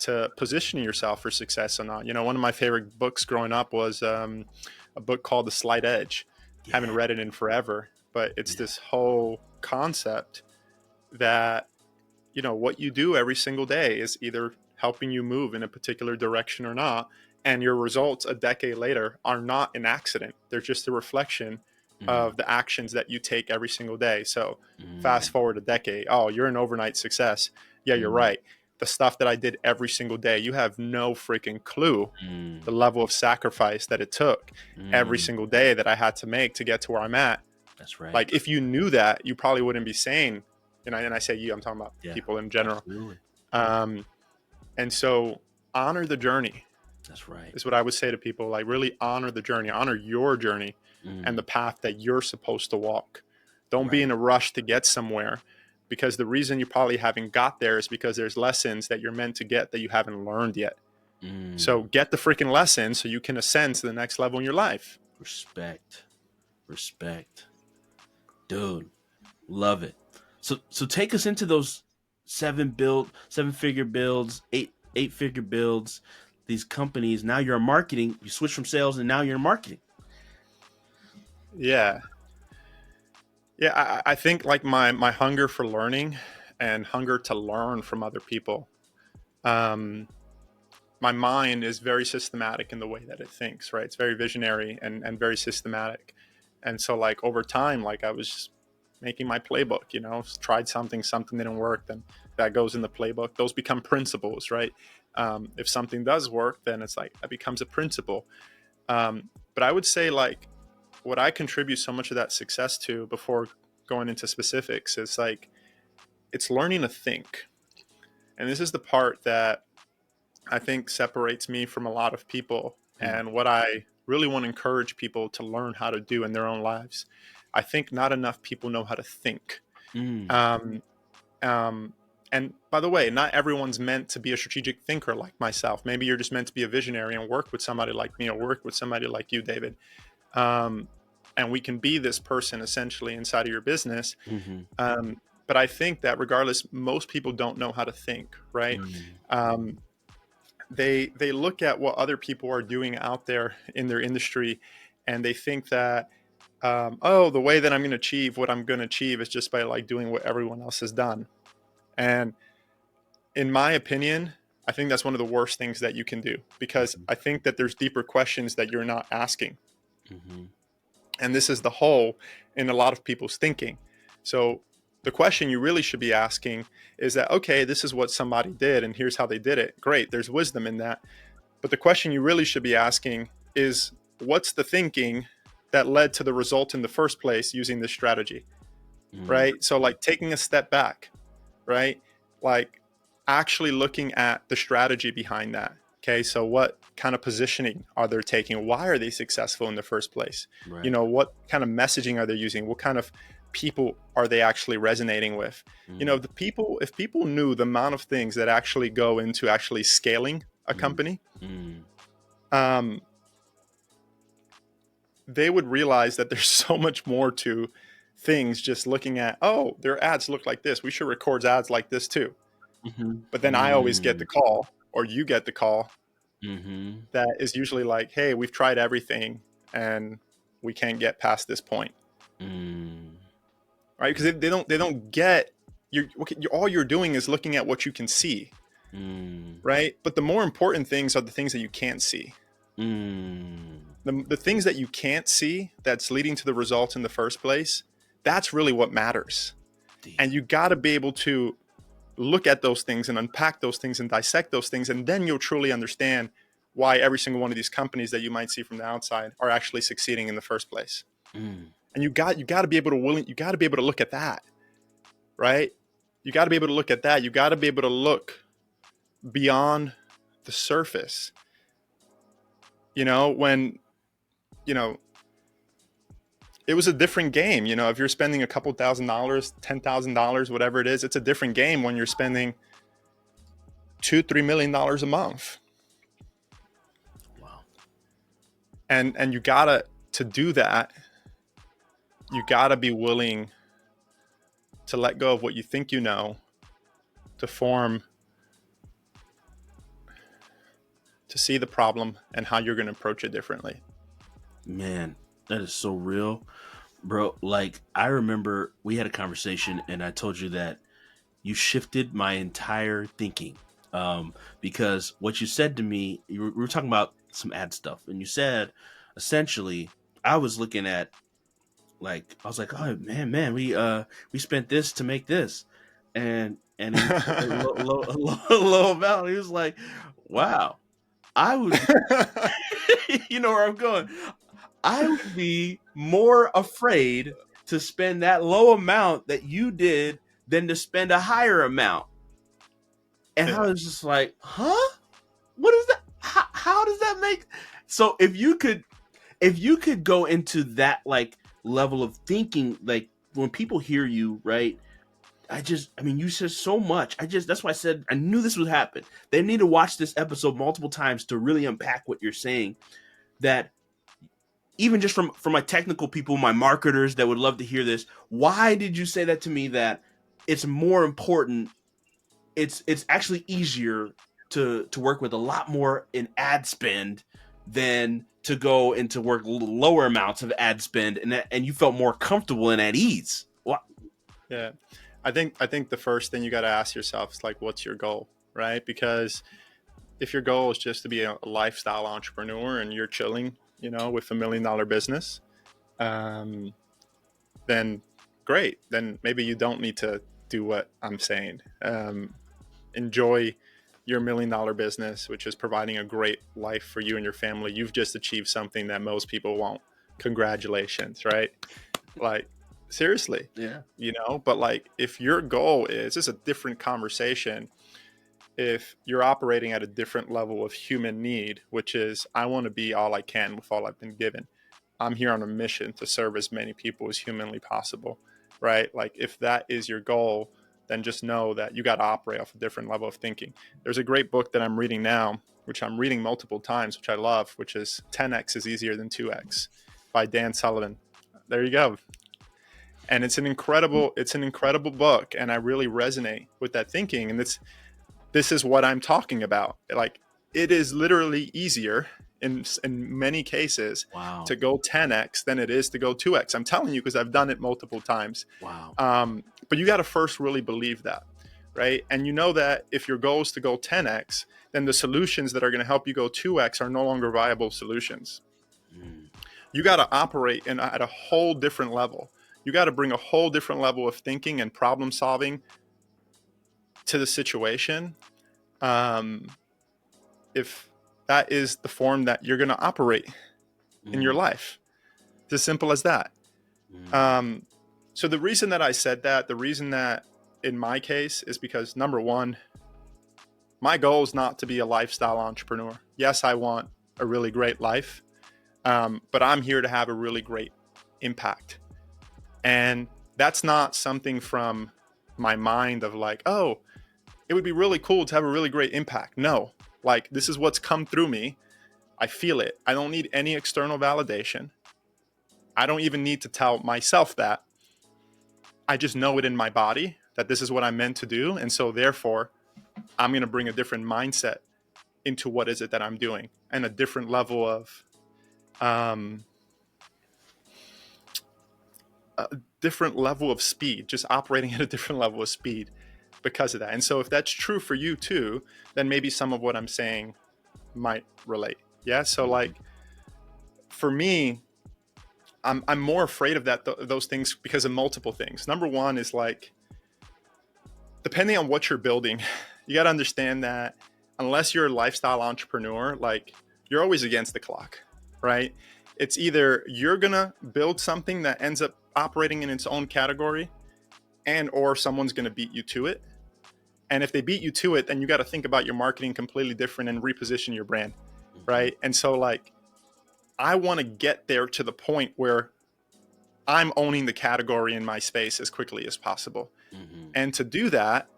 to position yourself for success or not. One of my favorite books growing up was a book called The Slight Edge. Haven't Yeah, read it in forever, but it's yeah. this whole concept that, what you do every single day is either helping you move in a particular direction or not. And your results a decade later are not an accident. They're just a reflection Mm, of the actions that you take every single day. So fast mm, forward a decade. Oh, you're an overnight success. Yeah, you're mm, right. The stuff that I did every single day, you have no freaking clue mm, the level of sacrifice that it took every mm. single day that I had to make to get to where I'm at. That's right. Like if you knew that, you probably wouldn't be saying, and I say you, I'm talking about Yeah, people in general. absolutely. Um, and so honor the journey That's right. is what I would say to people. Like really honor the journey, honor your journey and the Mm, path that you're supposed to walk. Don't be right. in a rush to get somewhere, because the reason you probably haven't got there is because there's lessons that you're meant to get that you haven't learned yet. So Mm, get the freaking lesson so you can ascend to the next level in your life. respect. Respect. Dude, love it. So take us into those 7 figure builds, eight figure builds, these companies. Now you're in marketing. You switch from sales and now you're in marketing. Yeah. Yeah. I think like my hunger for learning and hunger to learn from other people. Um, my mind is very systematic in the way that it thinks, right? It's very visionary and very systematic. And so like over time, like I was just making my playbook, tried something didn't work, then that goes in the playbook. Those become principles, right? If something does work, then it's like that becomes a principle. But I would say like what I contribute so much of that success to, before going into specifics, is like it's learning to think. And this is the part that I think separates me from a lot of people, Hmm. and what I really want to encourage people to learn how to do in their own lives. I think not enough people know how to think. Mm, Um, um, and by the way, not everyone's meant to be a strategic thinker like myself. Maybe you're just meant to be a visionary and work with somebody like me or work with somebody like you, David. Um, and we can be this person essentially inside of your business. mm-hmm, But I think that regardless, most people don't know how to think, right? mm, Um, they look at what other people are doing out there in their industry, and they think that oh, the way that I'm going to achieve what I'm going to achieve is just by like doing what everyone else has done. And in my opinion, I think that's one of the worst things that you can do, because I think that there's deeper questions that you're not asking. Mm-hmm. And this is the hole in a lot of people's thinking. So the question you really should be asking is that, okay, this is what somebody did and here's how they did it. Great, there's wisdom in that. But the question you really should be asking is, what's the thinking that led to the result in the first place using this strategy? Mm-hmm. Right? So like taking a step back, right? Like actually looking at the strategy behind that. Okay, so what kind of positioning are they taking? Why are they successful in the first place? You Right. know, what kind of messaging are they using? What kind of people are they actually resonating with? You Mm-hmm. know, if people knew the amount of things that actually go into actually scaling a company, Mm-hmm. um, they would realize that there's so much more to things just looking at, oh, their ads look like this. We should record ads like this too. But then I always get Mm-hmm. the call, or you get the call, Mm-hmm. that is usually like, hey, we've tried everything and we can't get past this point. Mm-hmm. Right? Because they don't get all you're doing is looking at what you can see, Mm-hmm. right? But the more important things are the things that you can't see. Mm-hmm. The things that you can't see that's leading to the results in the first place, that's really what matters. Deep. And you got to be able to look at those things and unpack those things and dissect those things, and then you'll truly understand why every single one of these companies that you might see from the outside are actually succeeding in the first place. Mm-hmm. And you got to be able to look at that, right? You got to be able to look at that. You got to be able to look beyond the surface. You know, when, you know, it was a different game. You know, if you're spending a couple $1,000s, $10,000, whatever it is, it's a different game when you're spending $2-3 million a month. Wow. And you gotta, to do that, you gotta be willing to let go of what you think you know, to see the problem and how you're going to approach it differently. Man, that is so real, bro. Like, I remember we had a conversation and I told you that you shifted my entire thinking. Because what you said to me, we were talking about some ad stuff, and you said essentially, I was looking at, like, I was like, oh man, we spent this to make this, and he was like, low amount. He was like, wow, I would be, you know where I'm going. I would be more afraid to spend that low amount that you did than to spend a higher amount. And I Yeah. was just like, huh? What is that? How does that make? So if you could go into that like level of thinking, like when people hear you, right? I mean, you said so much. That's why I said I knew this would happen. They need to watch this episode multiple times to really unpack what you're saying. That even just from my technical people, my marketers that would love to hear this, why did you say that to me? That it's more important. It's actually easier to work with a lot more in ad spend than to go into work lower amounts of ad spend, and you felt more comfortable and at ease. What? Yeah. I think the first thing you got to ask yourself is like, what's your goal, right? Because if your goal is just to be a lifestyle entrepreneur and you're chilling, you know, with $1 million business, then great. Then maybe you don't need to do what I'm saying. Enjoy your $1 million business, which is providing a great life for you and your family. You've just achieved something that most people won't. Congratulations, right? Like, seriously, Yeah. you know. But like, if your goal is, this is a different conversation. If you're operating at a different level of human need, which is, I want to be all I can with all I've been given. I'm here on a mission to serve as many people as humanly possible, right? Like, if that is your goal, then just know that you got to operate off a different level of thinking. There's a great book that I'm reading now, which I'm reading multiple times, which I love, which is 10X is Easier Than 2X by Dan Sullivan. There you go. And it's an incredible book. And I really resonate with that thinking. And this is what I'm talking about. Like, it is literally easier in many cases Wow. to go 10x than it is to go 2x. I'm telling you, because I've done it multiple times. Wow. But you got to first really believe that, right? And you know that if your goal is to go 10x, then the solutions that are going to help you go 2x are no longer viable solutions. Mm. You got to operate at a whole different level. You got to bring a whole different level of thinking and problem solving to the situation. If that is the form that you're going to operate in your life, it's as simple as that. So the reason that I said that, the reason that in my case is because, number one, my goal is not to be a lifestyle entrepreneur. Yes, I want a really great life, but I'm here to have a really great impact. And that's not something from my mind of like, oh, it would be really cool to have a really great impact. No, like this is what's come through me. I feel it. I don't need any external validation. I don't even need to tell myself that. I just know it in my body that this is what I'm meant to do. And so therefore, I'm going to bring a different mindset into what is it that I'm doing, and a different level of speed, just operating at a different level of speed because of that. And so if that's true for you too, then maybe some of what I'm saying might relate. Yeah. So like for me, I'm more afraid of those things because of multiple things. Number one is like, depending on what you're building, you got to understand that unless you're a lifestyle entrepreneur, like you're always against the clock, right? It's either you're going to build something that ends up operating in its own category, and or someone's going to beat you to it. And if they beat you to it, then you got to think about your marketing completely different and reposition your brand, right? And so like, I want to get there to the point where I'm owning the category in my space as quickly as possible. And to do that,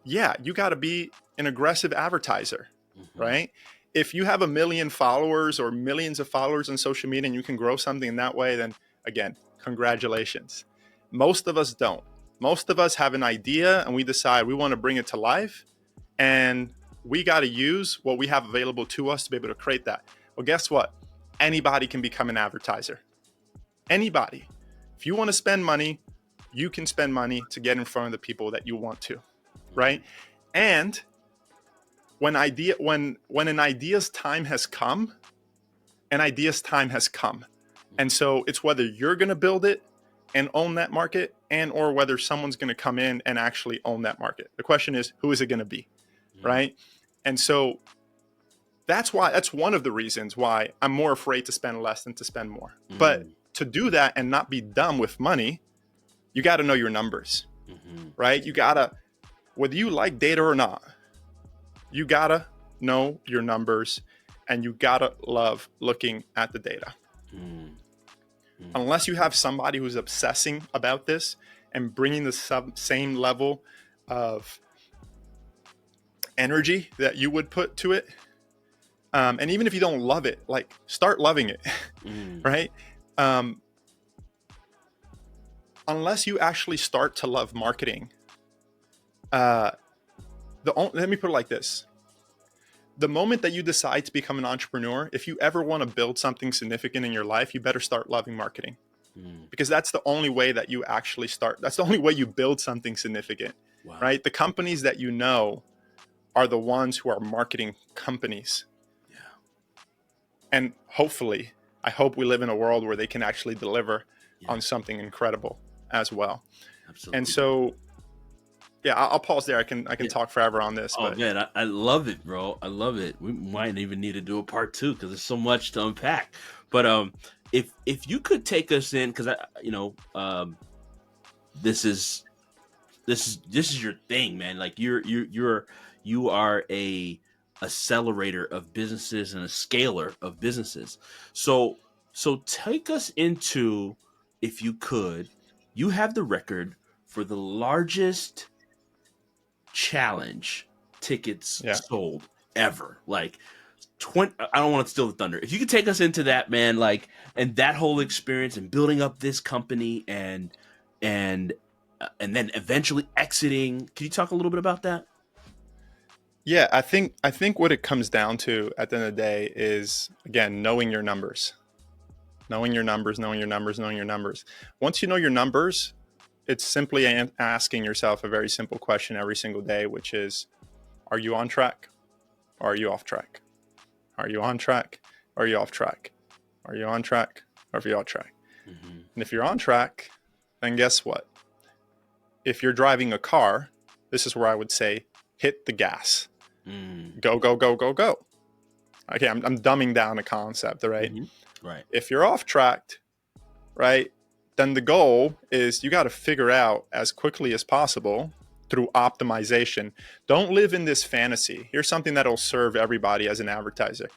yeah, you got to be an aggressive advertiser, right? If you have 1 million followers or millions of followers on social media and you can grow something in that way, then again, congratulations. Most of us don't. Most of us have an idea and we decide we want to bring it to life, and we got to use what we have available to us to be able to create that. Well, guess what? Anybody can become an advertiser. Anybody. If you want to spend money, you can spend money to get in front of the people that you want to, right? And when an idea's time has come, an idea's time has come. And so it's whether you're going to build it and own that market, and or whether someone's going to come in and actually own that market. The question is, who is it going to be, right? And so that's one of the reasons why I'm more afraid to spend less than to spend more. But to do that and not be dumb with money, you got to know your numbers, right? You got to, whether you like data or not, you got to know your numbers, and you got to love looking at the data. Unless you have somebody who's obsessing about this and bringing the same level of energy that you would put to it. And even if you don't love it, like start loving it, right? Unless you actually start to love marketing, let me put it like this. The moment that you decide to become an entrepreneur, if you ever want to build something significant in your life, you better start loving marketing, because that's the only way that you actually start. That's the only way you build something significant, right? The companies that you know are the ones who are marketing companies. And hopefully, I hope we live in a world where they can actually deliver on something incredible as well. Absolutely. And so, yeah, I'll pause there. I can talk forever on this. Oh, man, I love it, bro. I love it. We might even need to do a part 2 because there's so much to unpack. But if you could take us in, because this is your thing, man. Like you are a accelerator of businesses and a scaler of businesses. So take us into, if you could, you have the record for the largest challenge tickets sold ever. Like 20, I don't want to steal the thunder. If you could take us into that, man, like, and that whole experience and building up this company and then eventually exiting. Can you talk a little bit about that? Yeah, I think what it comes down to at the end of the day is, again, knowing your numbers. Knowing your numbers, knowing your numbers, knowing your numbers. Once you know your numbers, it's simply asking yourself a very simple question every single day, which is, are you on track or are you off track? Are you on track or are you off track? Are you on track or are you off track? Mm-hmm. And if you're on track, then guess what? If you're driving a car, this is where I would say hit the gas. Go, go, go, go, go. Okay, I'm dumbing down a concept, right? Mm-hmm. Right. If you're off track, right, then the goal is you got to figure out as quickly as possible through optimization. Don't live in this fantasy. Here's something that'll serve everybody as an advertiser.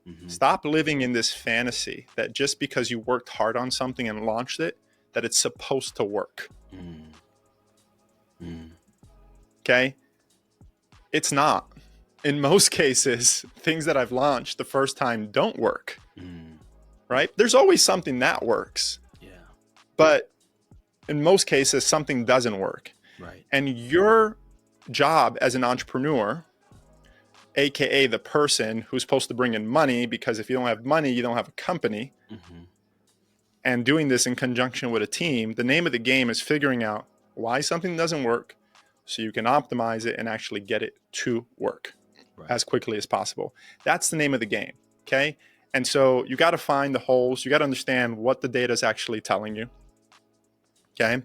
Mm-hmm. Stop living in this fantasy that just because you worked hard on something and launched it, that it's supposed to work. Okay? It's not. In most cases, things that I've launched the first time don't work. Right? There's always something that works. Yeah. But in most cases, something doesn't work. Right. And your job as an entrepreneur, AKA the person who's supposed to bring in money, because if you don't have money, you don't have a company, and doing this in conjunction with a team, the name of the game is figuring out why something doesn't work so you can optimize it and actually get it to work as quickly as possible. That's the name of the game. Okay. And so you got to find the holes. You got to understand what the data is actually telling you. Okay.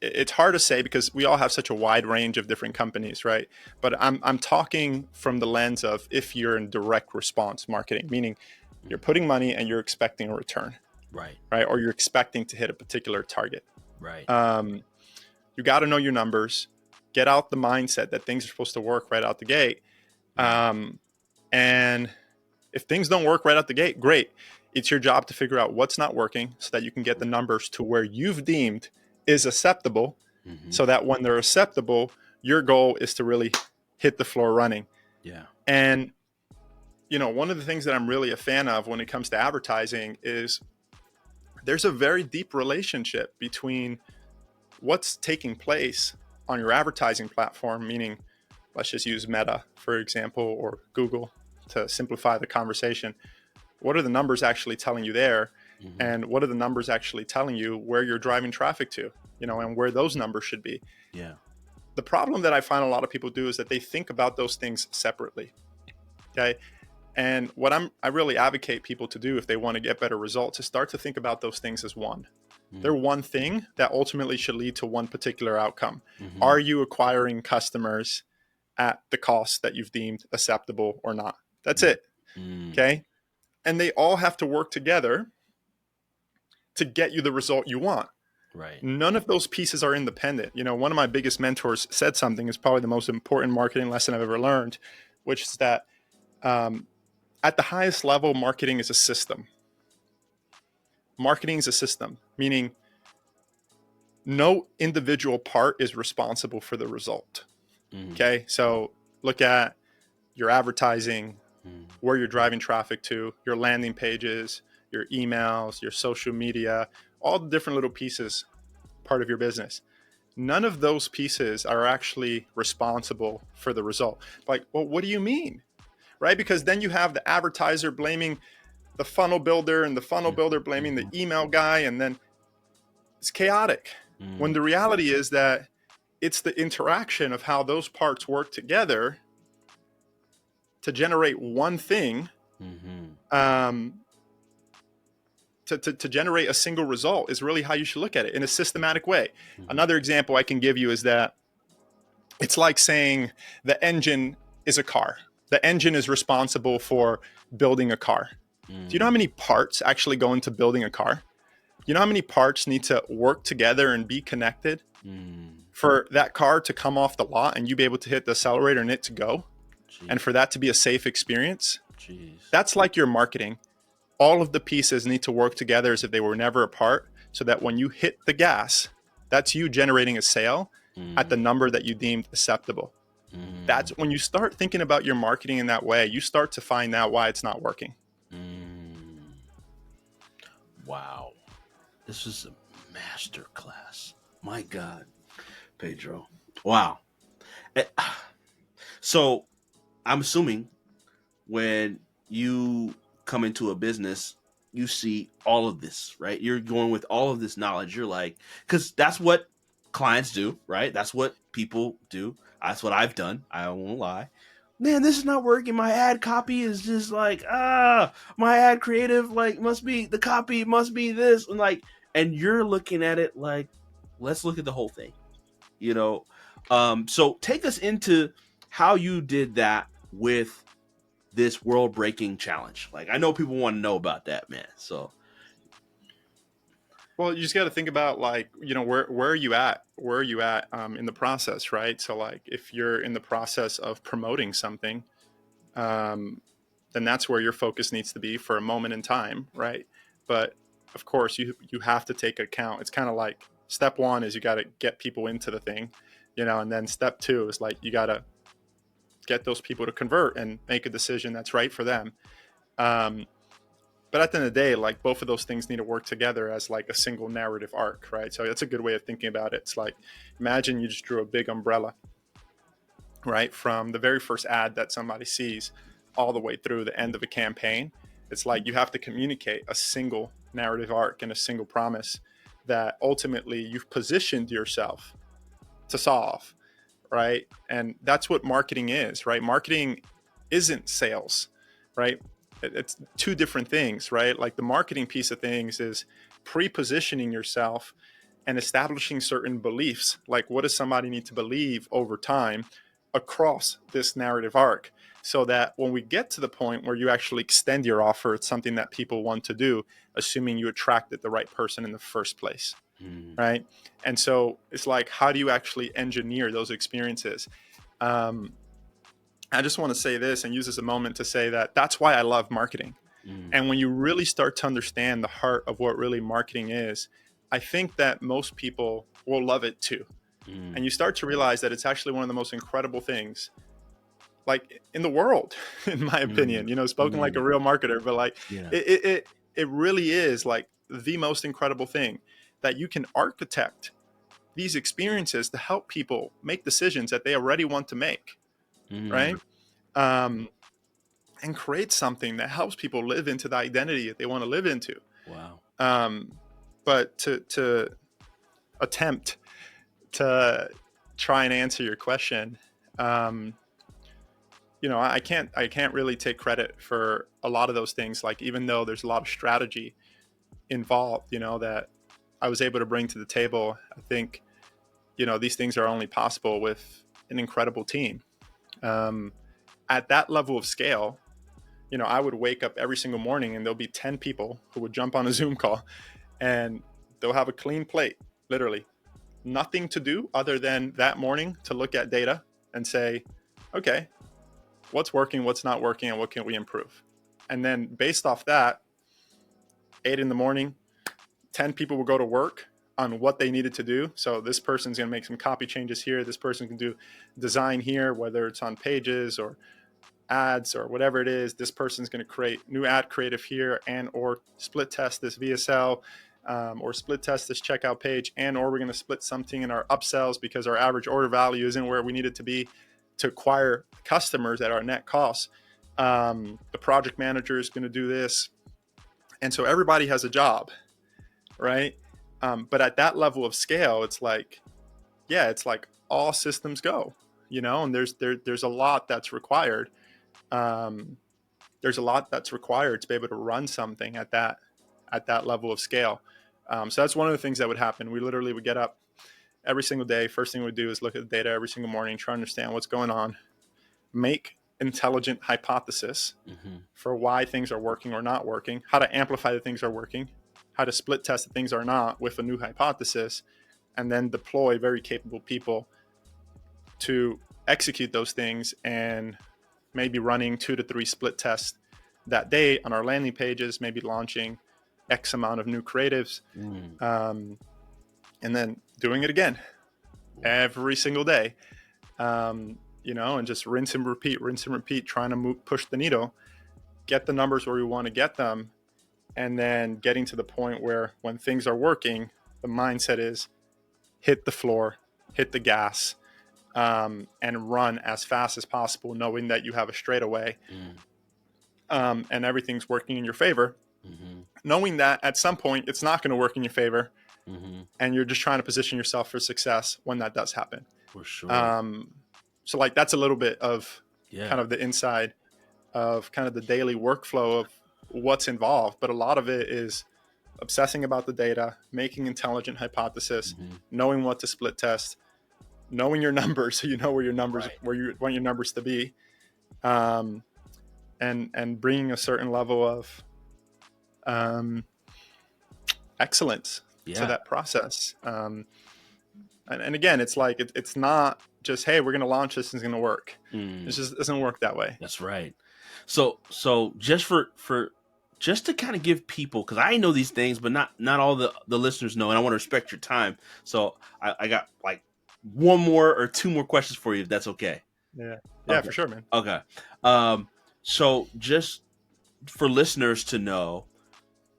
It's hard to say because we all have such a wide range of different companies, right? But I'm talking from the lens of if you're in direct response marketing, meaning you're putting money and you're expecting a return, right? Or you're expecting to hit a particular target, right? You got to know your numbers, get out the mindset that things are supposed to work right out the gate, and if things don't work right out the gate, great. It's your job to figure out what's not working so that you can get the numbers to where you've deemed is acceptable, so that when they're acceptable, your goal is to really hit the floor running. Yeah. And, you know, one of the things that I'm really a fan of when it comes to advertising is there's a very deep relationship between what's taking place on your advertising platform, meaning let's just use Meta, for example, or Google to simplify the conversation. What are the numbers actually telling you there? And what are the numbers actually telling you where you're driving traffic to, you know, and where those numbers should be? Yeah. The problem that I find a lot of people do is that they think about those things separately. Okay. And what I really advocate people to do if they want to get better results is start to think about those things as one. They're one thing that ultimately should lead to one particular outcome. Are you acquiring customers at the cost that you've deemed acceptable or not? That's it. Okay. And they all have to work together to get you the result you want. Right. None of those pieces are independent. You know, one of my biggest mentors said something is probably the most important marketing lesson I've ever learned, which is that at the highest level, marketing is a system. Marketing is a system, meaning no individual part is responsible for the result. Okay. So look at your advertising, where you're driving traffic to, your landing pages, your emails, your social media, all the different little pieces, part of your business. None of those pieces are actually responsible for the result. Like, well, what do you mean? Right? Because then you have the advertiser blaming the funnel builder and the funnel builder blaming the email guy, and then it's chaotic. When the reality is that it's the interaction of how those parts work together to generate one thing, to generate a single result is really how you should look at it in a systematic way. Another example I can give you is that it's like saying the engine is a car. The engine is responsible for building a car. Do you know how many parts actually go into building a car? You know how many parts need to work together and be connected for that car to come off the lot and you be able to hit the accelerator and it to go? Jeez. And for that to be a safe experience? Jeez. That's like your marketing. All of the pieces need to work together as if they were never apart, so that when you hit the gas, that's you generating a sale at the number that you deemed acceptable. That's when you start thinking about your marketing in that way, you start to find out why it's not working. Wow. This is a master class. My God, Pedro. Wow. So I'm assuming when you come into a business, you see all of this, right? You're going with all of this knowledge. You're like, because that's what clients do, right? That's what people do. That's what I've done. I won't lie. Man, this is not working. My ad copy is just like, my ad creative, like, must be the copy, must be this. And like, and you're looking at it like, let's look at the whole thing, you know? So take us into how you did that with this world breaking challenge. Like, I know people want to know about that, man. So Well, you just got to think about, like, where are you at? Where are you at in the process, right? So, like, if you're in the process of promoting something, um, then that's where your focus needs to be for a moment in time, right? But of course, you have to take account. It's kind of like step one is you got to get people into the thing, and then step two is like you got to get those people to convert and make a decision that's right for them. Um, but at the end of the day, like, both of those things need to work together as like a single narrative arc, right? So that's a good way of thinking about it. It's like, imagine you just drew a big umbrella, right? From the very first ad that somebody sees all the way through the end of a campaign. It's like you have to communicate a single narrative arc and a single promise that ultimately you've positioned yourself to solve, right? And that's what marketing is, right? Marketing isn't sales, right? It's two different things, right? Like, the marketing piece of things is pre-positioning yourself and establishing certain beliefs. Like, what does somebody need to believe over time across this narrative arc, so that when we get to the point where you actually extend your offer, it's something that people want to do, assuming you attracted the right person in the first place, right? And so it's like, how do you actually engineer those experiences? I just want to say this and use this a moment to say that that's why I love marketing. And when you really start to understand the heart of what really marketing is, I think that most people will love it too. And you start to realize that it's actually one of the most incredible things, like, in the world, in my opinion, spoken like a real marketer, but like, yeah. it really is like the most incredible thing, that you can architect these experiences to help people make decisions that they already want to make, right? Um, and create something that helps people live into the identity that they want to live into. Wow. But to attempt to try and answer your question, I can't really take credit for a lot of those things. Like, even though there's a lot of strategy involved, that I was able to bring to the table, I think, these things are only possible with an incredible team. At that level of scale, I would wake up every single morning and there'll be 10 people who would jump on a Zoom call, and they'll have a clean plate, literally nothing to do other than that morning to look at data and say, okay, what's working, what's not working, and what can we improve? And then based off that, 8 in the morning, 10 people will go to work on what they needed to do. So this person's going to make some copy changes here. This person can do design here, whether it's on pages or ads or whatever it is. This person's going to create new ad creative here, and or split test this VSL, or split test this checkout page, and or we're going to split something in our upsells because our average order value isn't where we need it to be to acquire customers at our net costs. The project manager is going to do this. And so everybody has a job, right? But at that level of scale, it's like, yeah, it's like all systems go, and there's a lot that's required. There's a lot that's required to be able to run something at that level of scale. So that's one of the things that would happen. We literally would get up every single day. First thing we'd do is look at the data every single morning, try to understand what's going on, make intelligent hypothesis for why things are working or not working, how to amplify the things are working, how to split test the things are not with a new hypothesis, and then deploy very capable people to execute those things, and maybe running 2 to 3 split tests that day on our landing pages, maybe launching X amount of new creatives, and then doing it again every single day, and just rinse and repeat, trying to push the needle, get the numbers where we want to get them, and then getting to the point where when things are working, the mindset is hit the floor, hit the gas, and run as fast as possible, knowing that you have a straightaway, and everything's working in your favor, knowing that at some point it's not going to work in your favor, and you're just trying to position yourself for success when that does happen. For sure. So like that's a little bit of Yeah. kind of the inside of kind of the daily workflow of what's involved. But a lot of it is obsessing about the data, making intelligent hypothesis, knowing what to split test, knowing your numbers so you know where your numbers, where you want your numbers to be, and bringing a certain level of excellence to that process. And again, it's like it's not just, hey, we're going to launch this and it's going to work. It just doesn't work that way. That's right. So just just to kind of give people, because I know these things, but not all the listeners know, and I want to respect your time. So I got like one more or two more questions for you, if that's okay. Yeah, okay. For sure, man. Okay. So just for listeners to know,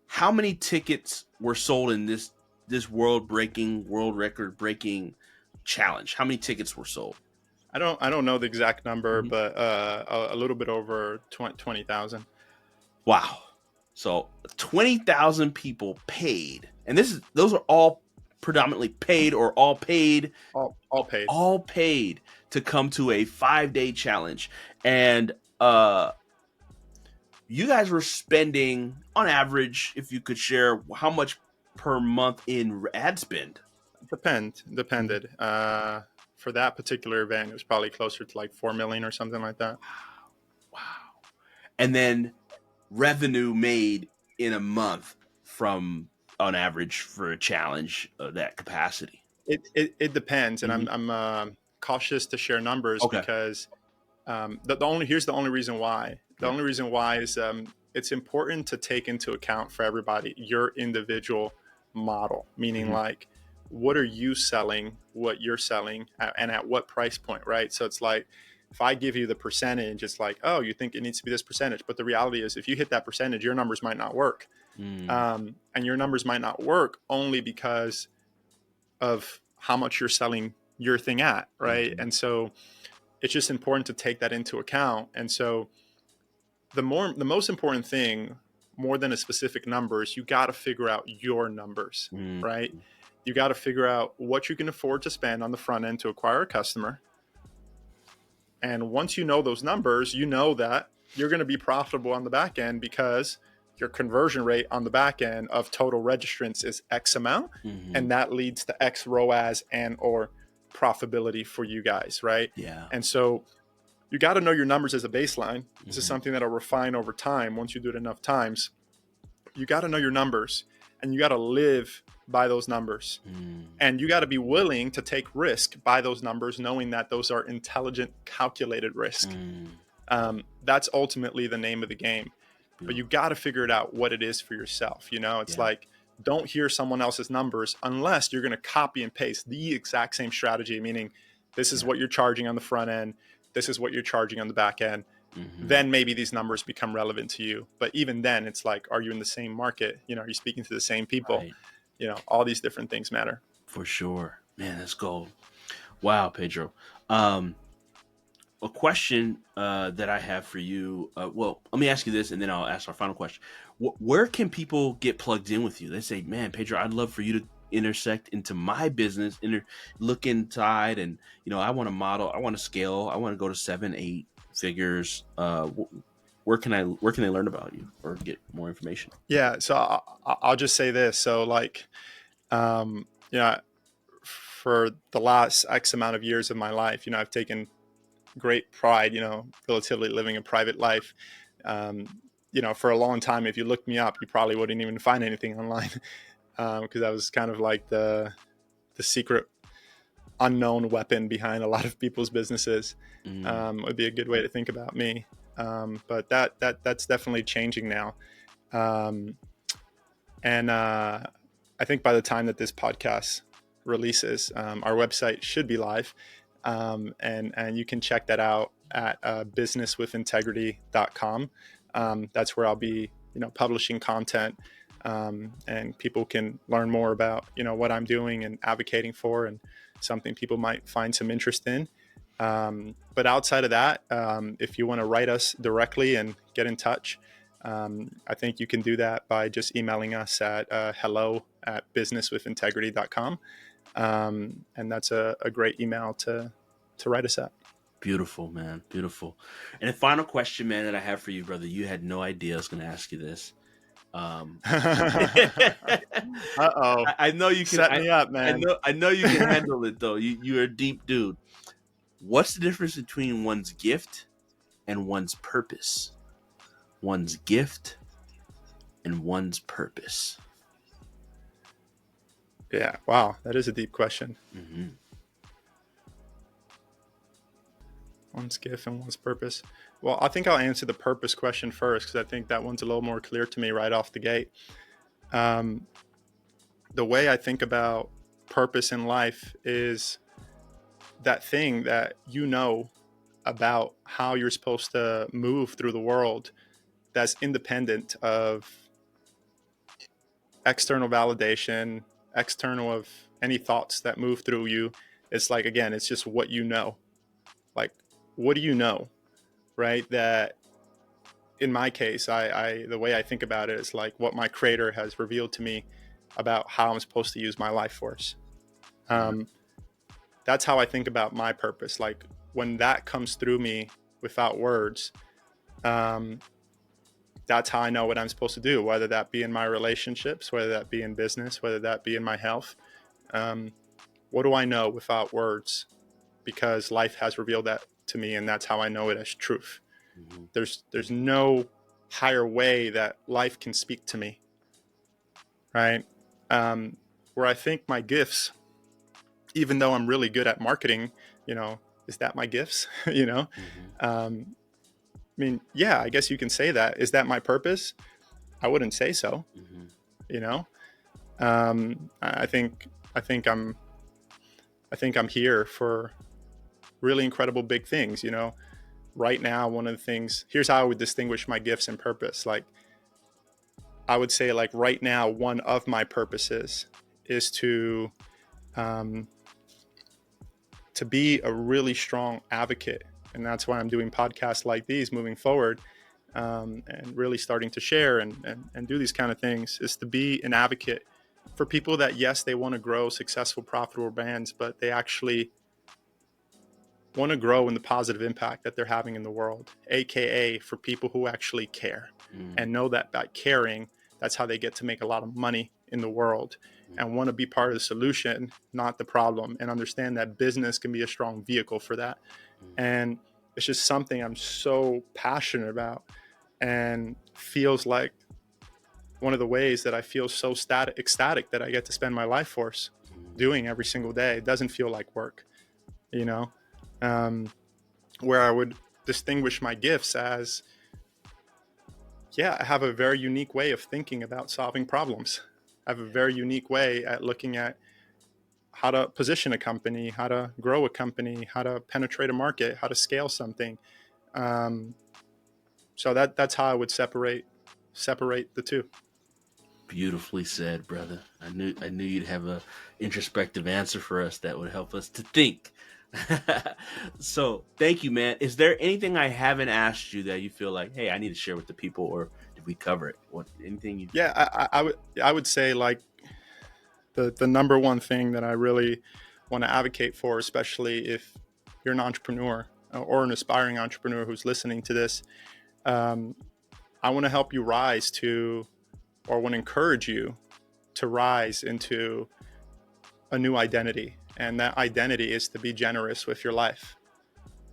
how many tickets were sold in this world record breaking challenge? How many tickets were sold? I don't know the exact number, but a little bit over 20,000. Wow. So 20,000 people paid, and those are all predominantly paid, or all paid to come to a 5-day challenge. And you guys were spending, on average, if you could share, how much per month in ad spend? Depended. For that particular event, it was probably closer to like 4 million or something like that. Wow. And then revenue made in a month from, on average, for a challenge of that capacity? It depends, and I'm cautious to share numbers because here's the only reason why. The only reason why is it's important to take into account for everybody your individual model, meaning like, what are you selling, what you're selling, and at what price point, right? So it's like, if I give you the percentage, it's like, oh, you think it needs to be this percentage. But the reality is, if you hit that percentage, your numbers might not work. And your numbers might not work only because of how much you're selling your thing at, right? And so it's just important to take that into account. And so the most important thing, more than a specific number, is you got to figure out your numbers, right? You got to figure out what you can afford to spend on the front end to acquire a customer. And once you know those numbers, you know that you're going to be profitable on the back end because your conversion rate on the back end of total registrants is X amount. And that leads to X ROAS and or profitability for you guys, right? Yeah. And so you got to know your numbers as a baseline. This is something that'll refine over time once you do it enough times. You got to know your numbers, and you got to live by those numbers. And you got to be willing to take risk by those numbers, knowing that those are intelligent, calculated risk. That's ultimately the name of the game. But you got to figure it out what it is for yourself. You know, it's like, don't hear someone else's numbers unless you're going to copy and paste the exact same strategy, meaning this is what you're charging on the front end. This is what you're charging on the back end. Then maybe these numbers become relevant to you. But even then, it's like, are you in the same market? You know, are you speaking to the same people? Right. You know, all these different things matter. For sure. Man, that's gold. Wow, Pedro. A question that I have for you. Well, let me ask you this, and then I'll ask our final question. Where can people get plugged in with you? They say, man, Pedro, I'd love for you to intersect into my business, look inside, and, you know, I want to model, I want to scale, I want to go to 7-8 figures. Where can they learn about you or get more information? Yeah. So I'll just say this. So like, you know, for the last X amount of years of my life, you know, I've taken great pride, you know, relatively living a private life. You know, for a long time, if you looked me up, you probably wouldn't even find anything online, because I was kind of like the secret unknown weapon behind a lot of people's businesses. Would be a good way to think about me. But that's definitely changing now. And I think by the time that this podcast releases, our website should be live. And you can check that out at businesswithintegrity.com. That's where I'll be, you know, publishing content, and people can learn more about, you know, what I'm doing and advocating for, and something people might find some interest in. But outside of that, if you want to write us directly and get in touch, I think you can do that by just emailing us at hello@businesswithintegrity.com. And that's a great email to write us at. Beautiful, man. Beautiful. And the final question, man, that I have for you, brother, you had no idea I was going to ask you this. Uh-oh. I know you can. Set me up, man. I know you can handle it, though. You're a deep dude. What's the difference between one's gift and one's purpose? One's gift and one's purpose. Yeah. Wow. That is a deep question. Mm-hmm. One's gift and one's purpose. Well, I think I'll answer the purpose question first, because I think that one's a little more clear to me right off the gate. The way I think about purpose in life is that thing that you know about how you're supposed to move through the world that's independent of external validation, external of any thoughts that move through you. It's like, again, it's just what you know. Like, what do you know, right? That in my case, the way I think about it is like what my creator has revealed to me about how I'm supposed to use my life force. That's how I think about my purpose. Like when that comes through me without words, that's how I know what I'm supposed to do, whether that be in my relationships, whether that be in business, whether that be in my health. What do I know without words? Because life has revealed that to me, and that's how I know it as truth. Mm-hmm. There's no higher way that life can speak to me, right? Where I think my gifts, even though I'm really good at marketing, is that my gifts? Mm-hmm. I mean, yeah, I guess you can say that. Is that my purpose? I wouldn't say so. Mm-hmm. I think I'm here for really incredible big things. Right now, one of the things, here's how I would distinguish my gifts and purpose. Like, I would say, like, right now, one of my purposes is to be a really strong advocate. And that's why I'm doing podcasts like these moving forward, and really starting to share and do these kind of things, is to be an advocate for people that, yes, they want to grow successful, profitable brands, but they actually want to grow in the positive impact that they're having in the world, AKA for people who actually care and know that by caring, that's how they get to make a lot of money in the world, and want to be part of the solution, not the problem, and understand that business can be a strong vehicle for that. And it's just something I'm so passionate about, and feels like one of the ways that I feel so ecstatic that I get to spend my life force doing every single day. It doesn't feel like work, where I would distinguish my gifts as, I have a very unique way of thinking about solving problems. I have a very unique way at looking at how to position a company, how to grow a company, how to penetrate a market, how to scale something. So that's how I would separate the two. Beautifully said, brother. I knew you'd have a introspective answer for us that would help us to think. So thank you, man. Is there anything I haven't asked you that you feel like, hey, I need to share with the people, or did we cover it? Anything you? Yeah, I would say, like, the number one thing that I really want to advocate for, especially if you're an entrepreneur or an aspiring entrepreneur who's listening to this, I want to help you rise to, or want to encourage you to rise into a new identity. And that identity is to be generous with your life,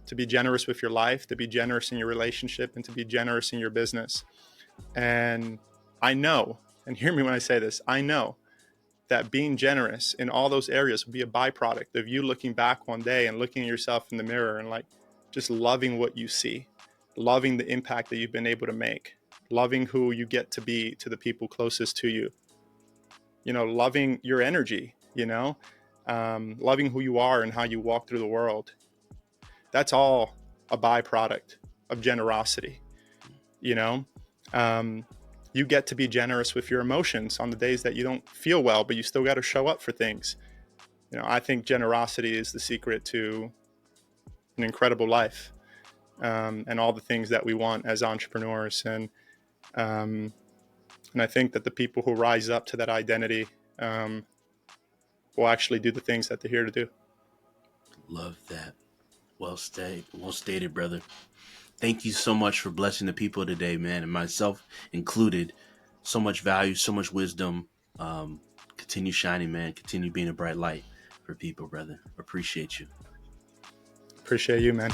to be generous with your life, to be generous in your relationship, and to be generous in your business. And I know, and hear me when I say this, I know that being generous in all those areas will be a byproduct of you looking back one day and looking at yourself in the mirror and, like, just loving what you see, loving the impact that you've been able to make, loving who you get to be to the people closest to you, loving your energy, loving who you are and how you walk through the world. That's all a byproduct of generosity. You get to be generous with your emotions on the days that you don't feel well, but you still got to show up for things. I think generosity is the secret to an incredible life, and all the things that we want as entrepreneurs. And I think that the people who rise up to that identity will actually do the things that they're here to do. Love that. Well stated, brother. Thank you so much for blessing the people today, man, and myself included. So much value, so much wisdom. Continue shining, man. Continue being a bright light for people, brother. Appreciate you. Appreciate you, man.